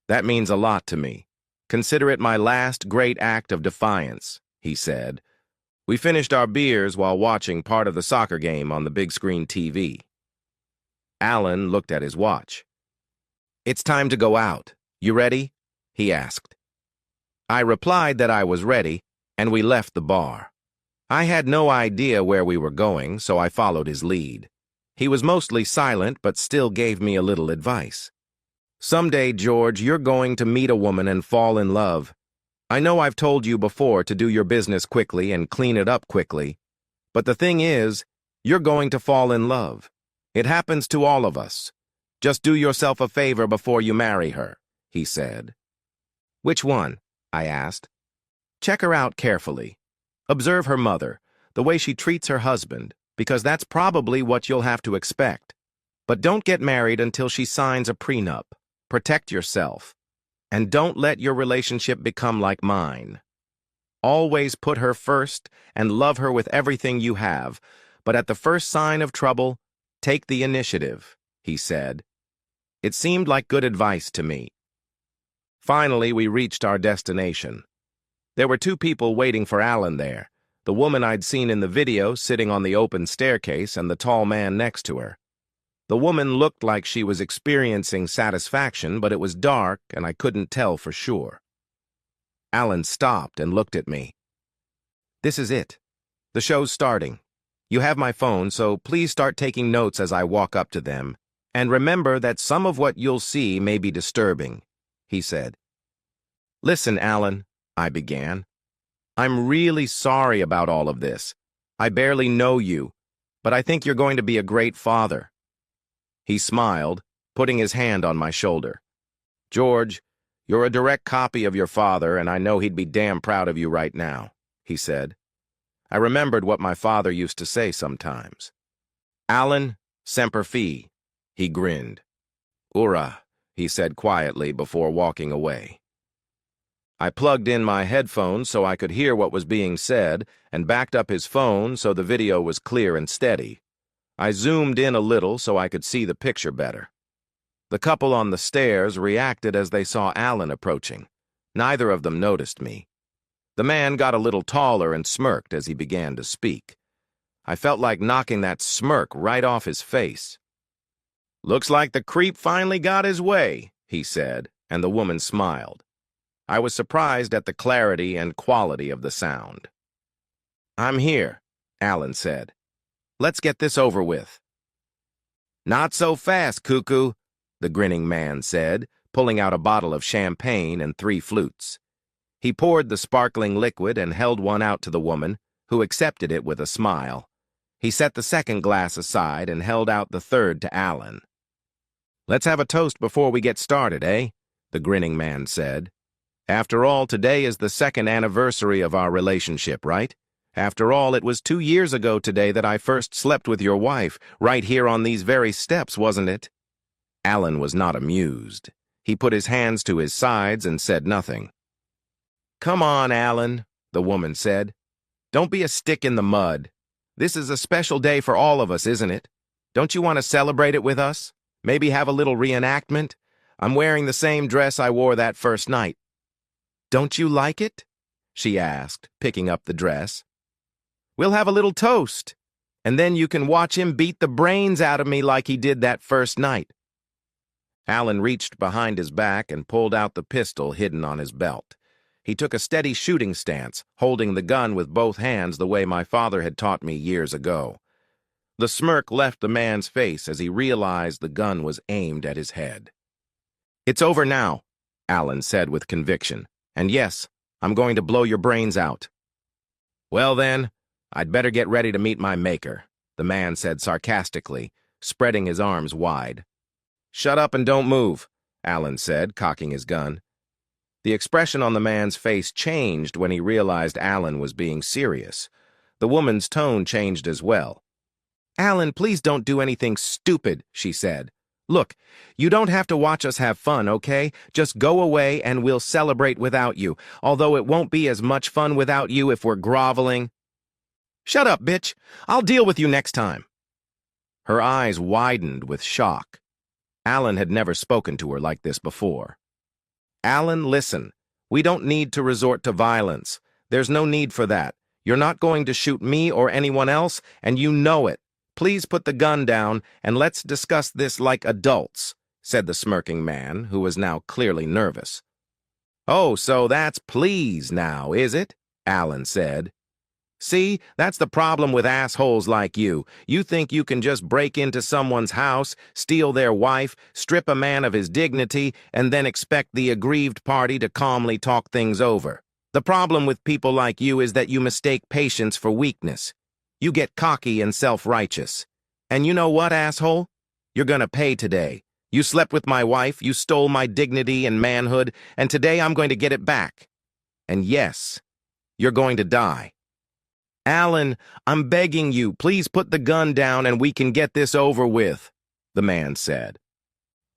That means a lot to me. Consider it my last great act of defiance," he said. We finished our beers while watching part of the soccer game on the big screen TV. Alan looked at his watch. "It's time to go out. You ready?" he asked. I replied that I was ready, and we left the bar. I had no idea where we were going, so I followed his lead. He was mostly silent, but still gave me a little advice. "Someday, George, you're going to meet a woman and fall in love. I know I've told you before to do your business quickly and clean it up quickly, but the thing is, you're going to fall in love. It happens to all of us. Just do yourself a favor before you marry her," he said. "Which one?" I asked. "Check her out carefully. Observe her mother, the way she treats her husband, because that's probably what you'll have to expect. But don't get married until she signs a prenup. Protect yourself. And don't let your relationship become like mine. Always put her first and love her with everything you have, but at the first sign of trouble, Take the initiative, he said. It seemed like good advice to me. Finally, we reached our destination. There were two people waiting for Alan there, the woman I'd seen in the video sitting on the open staircase and the tall man next to her. The woman looked like she was experiencing satisfaction, but it was dark and I couldn't tell for sure. Alan stopped and looked at me. This is it. The show's starting. You have my phone, so please start taking notes as I walk up to them. And remember that some of what you'll see may be disturbing, he said. Listen, Alan, I began. I'm really sorry about all of this. I barely know you, but I think you're going to be a great father. He smiled, putting his hand on my shoulder. George, you're a direct copy of your father, and I know he'd be damn proud of you right now, he said. I remembered what my father used to say sometimes. Alan, semper fi, he grinned. Ura, he said quietly before walking away. I plugged in my headphones so I could hear what was being said and backed up his phone so the video was clear and steady. I zoomed in a little so I could see the picture better. The couple on the stairs reacted as they saw Alan approaching. Neither of them noticed me. The man got a little taller and smirked as he began to speak. I felt like knocking that smirk right off his face. Looks like the creep finally got his way, he said, and the woman smiled. I was surprised at the clarity and quality of the sound. I'm here, Alan said. Let's get this over with. Not so fast, cuckoo, the grinning man said, pulling out a bottle of champagne and 3 flutes. He poured the sparkling liquid and held one out to the woman, who accepted it with a smile. He set the second glass aside and held out the third to Alan. Let's have a toast before we get started, eh? The grinning man said. After all, today is the 2nd anniversary of our relationship, right? After all, it was 2 years ago today that I first slept with your wife, right here on these very steps, wasn't it? Alan was not amused. He put his hands to his sides and said nothing. Come on, Alan, the woman said. Don't be a stick in the mud. This is a special day for all of us, isn't it? Don't you want to celebrate it with us? Maybe have a little reenactment? I'm wearing the same dress I wore that first night. Don't you like it? She asked, picking up the dress. We'll have a little toast, and then you can watch him beat the brains out of me like he did that first night. Alan reached behind his back and pulled out the pistol hidden on his belt. He took a steady shooting stance, holding the gun with both hands the way my father had taught me years ago. The smirk left the man's face as he realized the gun was aimed at his head. It's over now, Alan said with conviction. And yes, I'm going to blow your brains out. Well then, I'd better get ready to meet my maker, the man said sarcastically, spreading his arms wide. Shut up and don't move, Alan said, cocking his gun. The expression on the man's face changed when he realized Alan was being serious. The woman's tone changed as well. Alan, please don't do anything stupid, she said. Look, you don't have to watch us have fun, okay? Just go away and we'll celebrate without you, although it won't be as much fun without you if we're groveling. Shut up, bitch. I'll deal with you next time. Her eyes widened with shock. Alan had never spoken to her like this before. Alan, listen. We don't need to resort to violence. There's no need for that. You're not going to shoot me or anyone else, and you know it. Please put the gun down, and let's discuss this like adults, said the smirking man, who was now clearly nervous. Oh, so that's please now, is it? Alan said. See, that's the problem with assholes like you. You think you can just break into someone's house, steal their wife, strip a man of his dignity, and then expect the aggrieved party to calmly talk things over. The problem with people like you is that you mistake patience for weakness. You get cocky and self-righteous. And you know what, asshole? You're gonna pay today. You slept with my wife, you stole my dignity and manhood, and today I'm going to get it back. And yes, you're going to die. Alan, I'm begging you, please put the gun down and we can get this over with, the man said.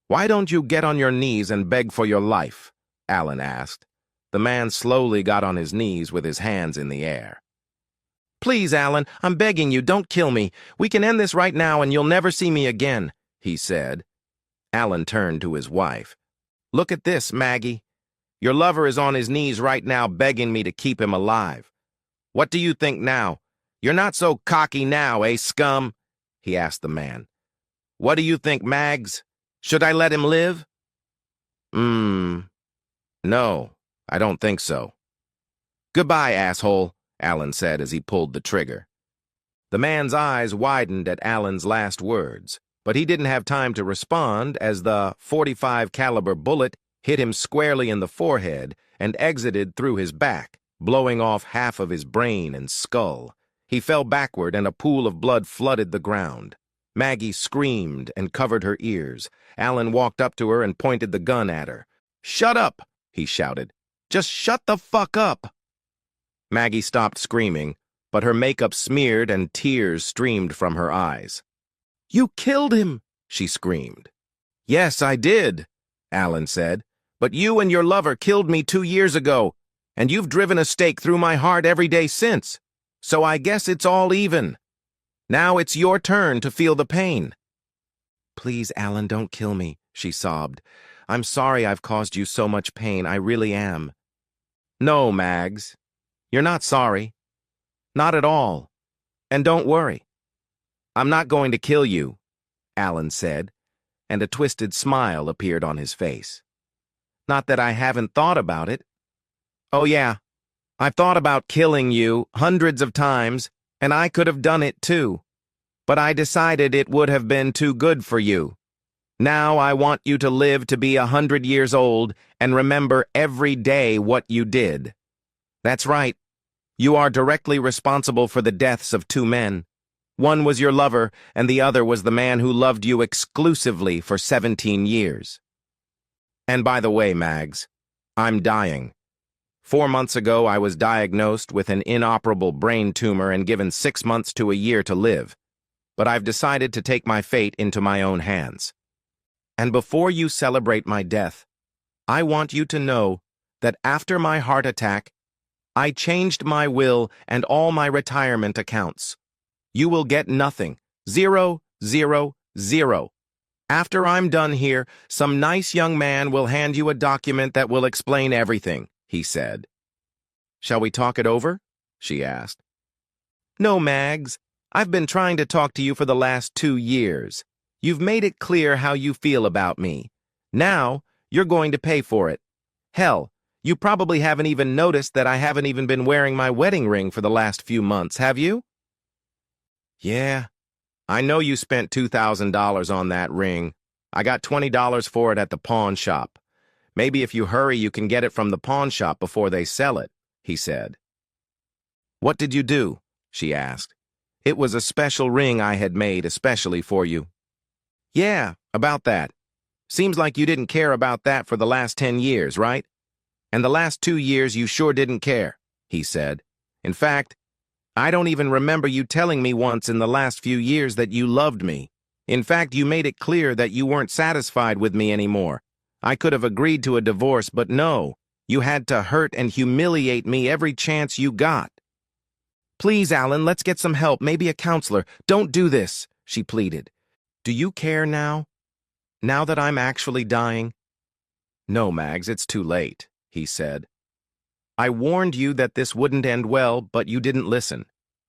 Why don't you get on your knees and beg for your life? Alan asked. The man slowly got on his knees with his hands in the air. Please, Alan, I'm begging you, don't kill me. We can end this right now and you'll never see me again, he said. Alan turned to his wife. Look at this, Maggie. Your lover is on his knees right now begging me to keep him alive. What do you think now? You're not so cocky now, eh, scum? He asked the man. What do you think, Mags? Should I let him live? No, I don't think so. Goodbye, asshole, Alan said as he pulled the trigger. The man's eyes widened at Alan's last words, but he didn't have time to respond as the .45 caliber bullet hit him squarely in the forehead and exited through his back, blowing off half of his brain and skull. He fell backward and a pool of blood flooded the ground. Maggie screamed and covered her ears. Alan walked up to her and pointed the gun at her. Shut up, he shouted. Just shut the fuck up. Maggie stopped screaming, but her makeup smeared and tears streamed from her eyes. You killed him, she screamed. Yes, I did, Alan said. But you and your lover killed me 2 years ago, and you've driven a stake through my heart every day since. So I guess it's all even. Now it's your turn to feel the pain. Please, Alan, don't kill me, she sobbed. I'm sorry I've caused you so much pain, I really am. No, Mags. You're not sorry. Not at all. And don't worry. I'm not going to kill you, Alan said, and a twisted smile appeared on his face. Not that I haven't thought about it. Oh yeah, I've thought about killing you hundreds of times, and I could have done it too. But I decided it would have been too good for you. Now I want you to live to be 100 years old and remember every day what you did. That's right. You are directly responsible for the deaths of 2 men. One was your lover, and the other was the man who loved you exclusively for 17 years. And by the way, Mags, I'm dying. 4 months ago, I was diagnosed with an inoperable brain tumor and given 6 months to a year to live. But I've decided to take my fate into my own hands. And before you celebrate my death, I want you to know that after my heart attack, I changed my will and all my retirement accounts. You will get nothing. 0, 0, 0. After I'm done here, some nice young man will hand you a document that will explain everything, he said. Shall we talk it over? She asked. No, Mags. I've been trying to talk to you for the last 2 years. You've made it clear how you feel about me. Now, you're going to pay for it. Hell, you probably haven't even noticed that I haven't even been wearing my wedding ring for the last few months, have you? Yeah, I know you spent $2,000 on that ring. I got $20 for it at the pawn shop. Maybe if you hurry, you can get it from the pawn shop before they sell it, he said. What did you do? She asked. It was a special ring I had made especially for you. Yeah, about that. Seems like you didn't care about that for the last 10 years, right? And the last 2 years you sure didn't care, he said. In fact, I don't even remember you telling me once in the last few years that you loved me. In fact, you made it clear that you weren't satisfied with me anymore. I could have agreed to a divorce, but no, you had to hurt and humiliate me every chance you got. Please, Alan, let's get some help, maybe a counselor. Don't do this, she pleaded. Do you care now? Now that I'm actually dying? No, Mags, it's too late, he said. I warned you that this wouldn't end well, but you didn't listen.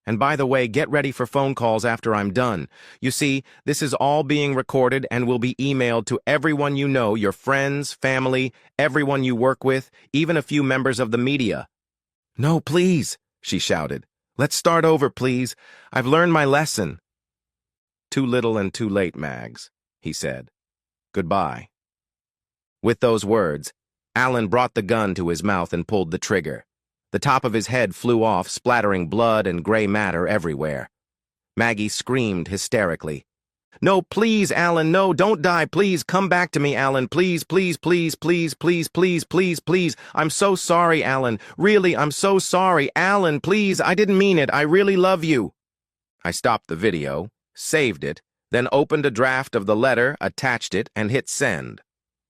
And by the way, get ready for phone calls after I'm done. You see, this is all being recorded and will be emailed to everyone you know, your friends, family, everyone you work with, even a few members of the media. No, please, she shouted. Let's start over, please. I've learned my lesson. Too little and too late, Mags, he said. Goodbye. With those words, Alan brought the gun to his mouth and pulled the trigger. The top of his head flew off, splattering blood and gray matter everywhere. Maggie screamed hysterically. No, please, Alan, no, don't die. Please, come back to me, Alan. Please, please, please, please, please, please, please, please. I'm so sorry, Alan. Really, I'm so sorry. Alan, please, I didn't mean it. I really love you. I stopped the video, saved it, then opened a draft of the letter, attached it, and hit send.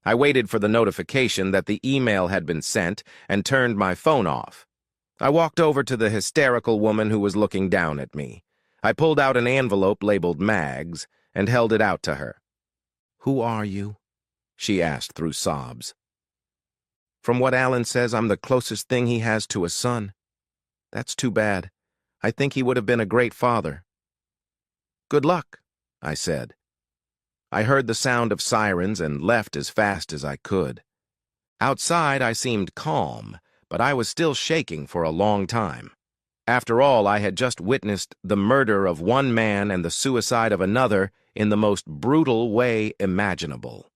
I waited for the notification that the email had been sent and turned my phone off. I walked over to the hysterical woman who was looking down at me. I pulled out an envelope labeled Mags and held it out to her. "Who are you?" she asked through sobs. "From what Alan says, I'm the closest thing he has to a son. That's too bad. I think he would have been a great father." "Good luck," I said. I heard the sound of sirens and left as fast as I could. Outside, I seemed calm, but I was still shaking for a long time. After all, I had just witnessed the murder of one man and the suicide of another in the most brutal way imaginable.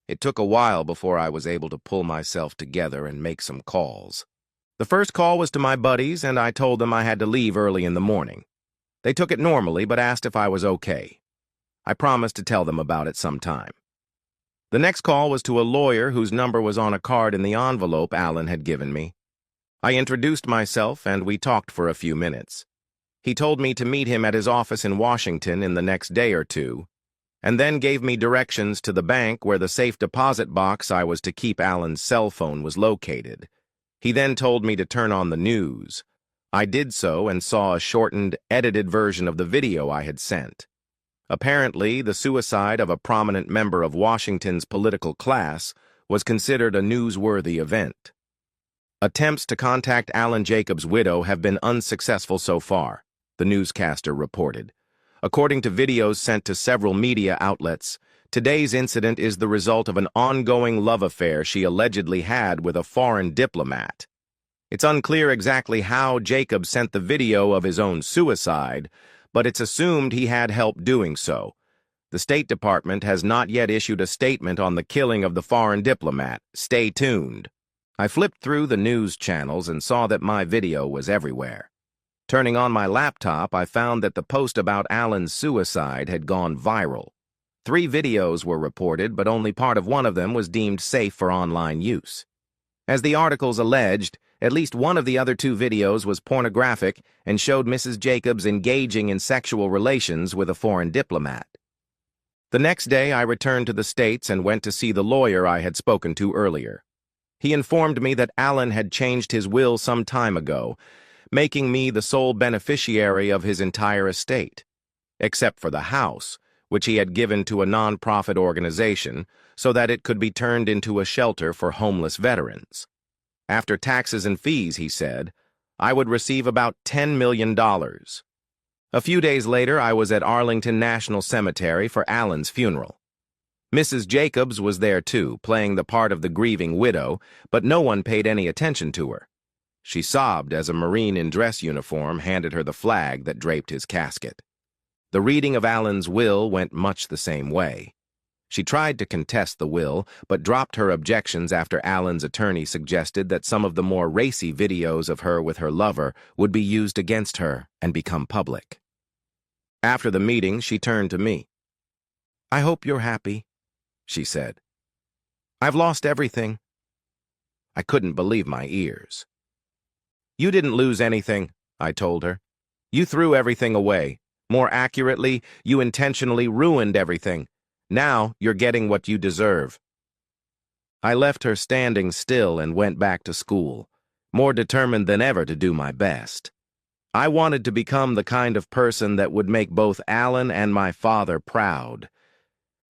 It took a while before I was able to pull myself together and make some calls. The first call was to my buddies, and I told them I had to leave early in the morning. They took it normally, but asked if I was okay. I promised to tell them about it sometime. The next call was to a lawyer whose number was on a card in the envelope Alan had given me. I introduced myself, and we talked for a few minutes. He told me to meet him at his office in Washington in the next day or two, and then gave me directions to the bank where the safe deposit box I was to keep Alan's cell phone was located. He then told me to turn on the news. I did so and saw a shortened, edited version of the video I had sent. Apparently, the suicide of a prominent member of Washington's political class was considered a newsworthy event. Attempts to contact Alan Jacobs' widow have been unsuccessful so far, the newscaster reported. According to videos sent to several media outlets, today's incident is the result of an ongoing love affair she allegedly had with a foreign diplomat. It's unclear exactly how Jacobs sent the video of his own suicide, but it's assumed he had help doing so. The State Department has not yet issued a statement on the killing of the foreign diplomat. Stay tuned. I flipped through the news channels and saw that my video was everywhere. Turning on my laptop, I found that the post about Alan's suicide had gone viral. 3 videos were reported, but only part of one of them was deemed safe for online use. As the articles alleged, at least one of the other 2 videos was pornographic and showed Mrs. Jacobs engaging in sexual relations with a foreign diplomat. The next day, I returned to the States and went to see the lawyer I had spoken to earlier. He informed me that Alan had changed his will some time ago, making me the sole beneficiary of his entire estate, except for the house, which he had given to a non-profit organization so that it could be turned into a shelter for homeless veterans. After taxes and fees, he said, I would receive about $10 million. A few days later, I was at Arlington National Cemetery for Alan's funeral. Mrs. Jacobs was there too, playing the part of the grieving widow, but no one paid any attention to her. She sobbed as a Marine in dress uniform handed her the flag that draped his casket. The reading of Alan's will went much the same way. She tried to contest the will, but dropped her objections after Alan's attorney suggested that some of the more racy videos of her with her lover would be used against her and become public. After the meeting, she turned to me. "I hope you're happy," she said. "I've lost everything." I couldn't believe my ears. "You didn't lose anything," I told her. "You threw everything away. More accurately, you intentionally ruined everything. Now you're getting what you deserve." I left her standing still and went back to school, more determined than ever to do my best. I wanted to become the kind of person that would make both Alan and my father proud.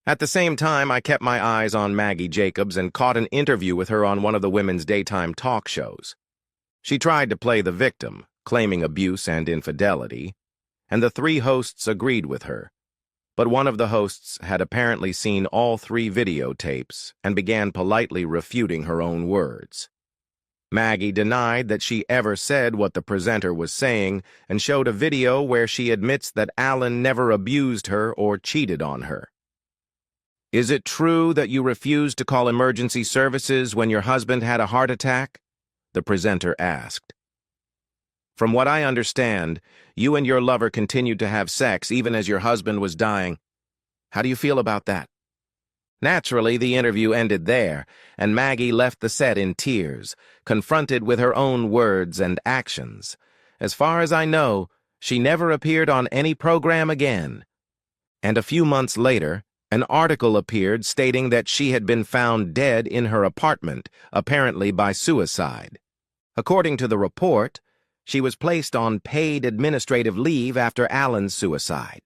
At the same time, I kept my eyes on Maggie Jacobs and caught an interview with her on one of the women's daytime talk shows. She tried to play the victim, claiming abuse and infidelity, and the 3 hosts agreed with her. But one of the hosts had apparently seen all 3 videotapes and began politely refuting her own words. Maggie denied that she ever said what the presenter was saying and showed a video where she admits that Alan never abused her or cheated on her. "Is it true that you refused to call emergency services when your husband had a heart attack?" the presenter asked. "From what I understand, you and your lover continued to have sex even as your husband was dying. How do you feel about that?" Naturally, the interview ended there, and Maggie left the set in tears, confronted with her own words and actions. As far as I know, she never appeared on any program again. And a few months later, an article appeared stating that she had been found dead in her apartment, apparently by suicide. According to the report, She was placed on paid administrative leave after Alan's suicide.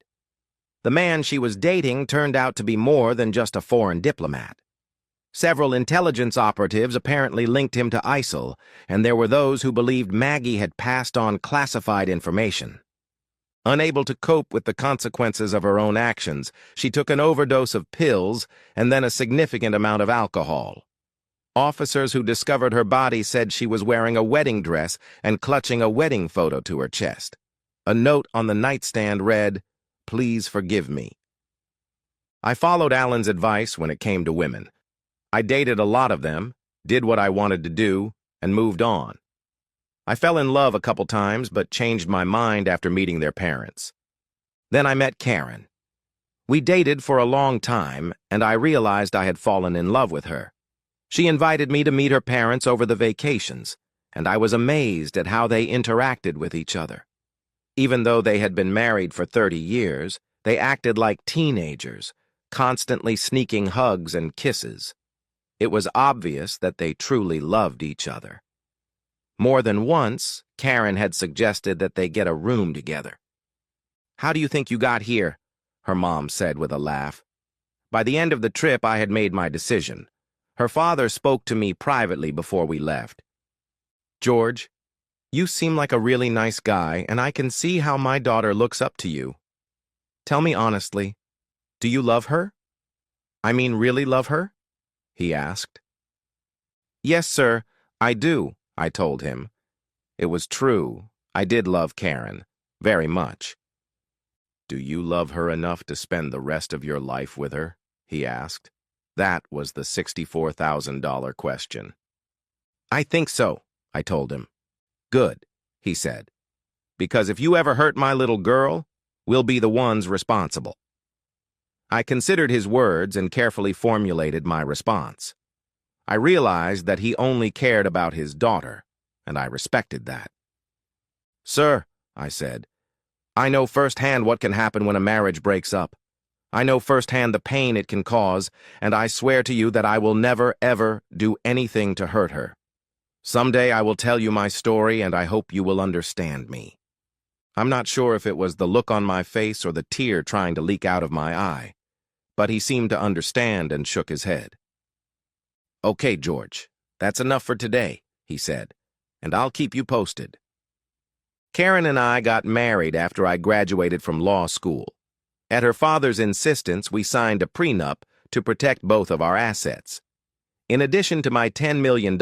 The man she was dating turned out to be more than just a foreign diplomat. Several intelligence operatives apparently linked him to ISIL, and there were those who believed Maggie had passed on classified information. Unable to cope with the consequences of her own actions, she took an overdose of pills and then a significant amount of alcohol. Officers who discovered her body said she was wearing a wedding dress and clutching a wedding photo to her chest. A note on the nightstand read, "Please forgive me." I followed Alan's advice when it came to women. I dated a lot of them, did what I wanted to do, and moved on. I fell in love a couple times, but changed my mind after meeting their parents. Then I met Karen. We dated for a long time, and I realized I had fallen in love with her. She invited me to meet her parents over the vacations, and I was amazed at how they interacted with each other. Even though they had been married for 30 years, they acted like teenagers, constantly sneaking hugs and kisses. It was obvious that they truly loved each other. More than once, Karen had suggested that they get a room together. "How do you think you got here?" her mom said with a laugh. By the end of the trip, I had made my decision. Her father spoke to me privately before we left. "George, you seem like a really nice guy, and I can see how my daughter looks up to you. Tell me honestly, do you love her? I mean, really love her?" he asked. "Yes, sir, I do," I told him. It was true. I did love Karen, very much. "Do you love her enough to spend the rest of your life with her?" he asked. That was the $64,000 question. "I think so," I told him. "Good," he said. "Because if you ever hurt my little girl, we'll be the ones responsible." I considered his words and carefully formulated my response. I realized that he only cared about his daughter, and I respected that. "Sir," I said, "I know firsthand what can happen when a marriage breaks up. I know firsthand the pain it can cause, and I swear to you that I will never, ever do anything to hurt her. Someday I will tell you my story, and I hope you will understand me." I'm not sure if it was the look on my face or the tear trying to leak out of my eye, but he seemed to understand and shook his head. "Okay, George, that's enough for today," he said, "and I'll keep you posted." Karen and I got married after I graduated from law school. At her father's insistence, we signed a prenup to protect both of our assets. In addition to my $10 million,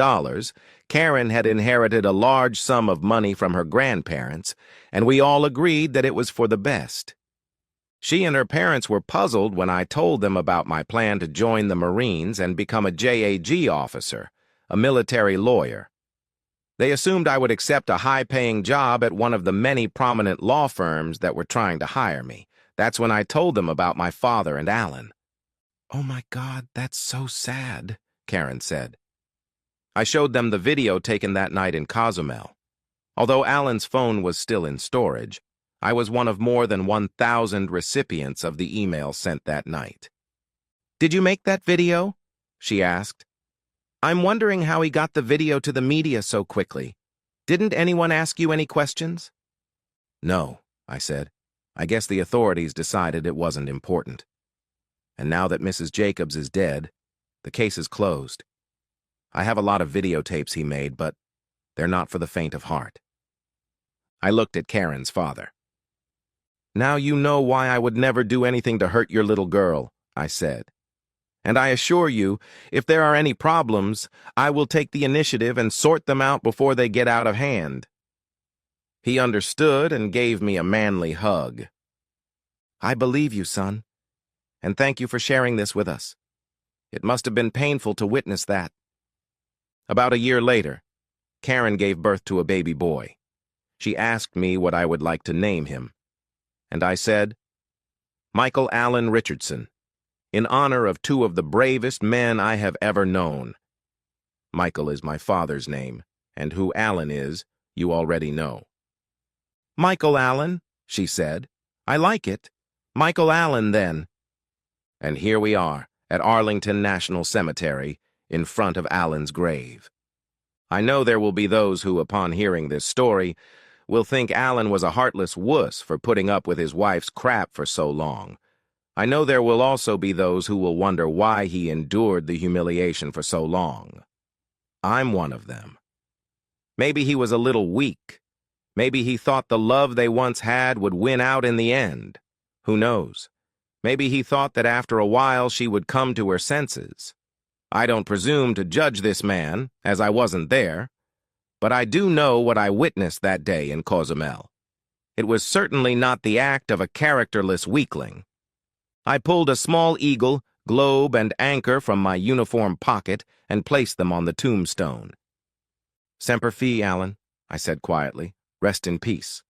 Karen had inherited a large sum of money from her grandparents, and we all agreed that it was for the best. She and her parents were puzzled when I told them about my plan to join the Marines and become a JAG officer, a military lawyer. They assumed I would accept a high-paying job at one of the many prominent law firms that were trying to hire me. That's when I told them about my father and Alan. "Oh my God, that's so sad," Karen said. I showed them the video taken that night in Cozumel. Although Alan's phone was still in storage, I was one of more than 1,000 recipients of the email sent that night. "Did you make that video?" she asked. "I'm wondering how he got the video to the media so quickly. Didn't anyone ask you any questions?" "No," I said. "I guess the authorities decided it wasn't important. And now that Mrs. Jacobs is dead, the case is closed. I have a lot of videotapes he made, but they're not for the faint of heart." I looked at Karen's father. "Now you know why I would never do anything to hurt your little girl," I said. "And I assure you, if there are any problems, I will take the initiative and sort them out before they get out of hand." He understood and gave me a manly hug. "I believe you, son, and thank you for sharing this with us. It must have been painful to witness that." About a year later, Karen gave birth to a baby boy. She asked me what I would like to name him, and I said, "Michael Allen Richardson, in honor of two of the bravest men I have ever known." Michael is my father's name, and who Allen is, you already know. "Michael Allen," she said. "I like it. Michael Allen, then." And here we are, at Arlington National Cemetery, in front of Allen's grave. I know there will be those who, upon hearing this story, will think Alan was a heartless wuss for putting up with his wife's crap for so long. I know there will also be those who will wonder why he endured the humiliation for so long. I'm one of them. Maybe he was a little weak. Maybe he thought the love they once had would win out in the end. Who knows? Maybe he thought that after a while she would come to her senses. I don't presume to judge this man, as I wasn't there, but I do know what I witnessed that day in Cozumel. It was certainly not the act of a characterless weakling. I pulled a small eagle, globe, and anchor from my uniform pocket and placed them on the tombstone. "Semper Fi, Alan," I said quietly. "Rest in peace."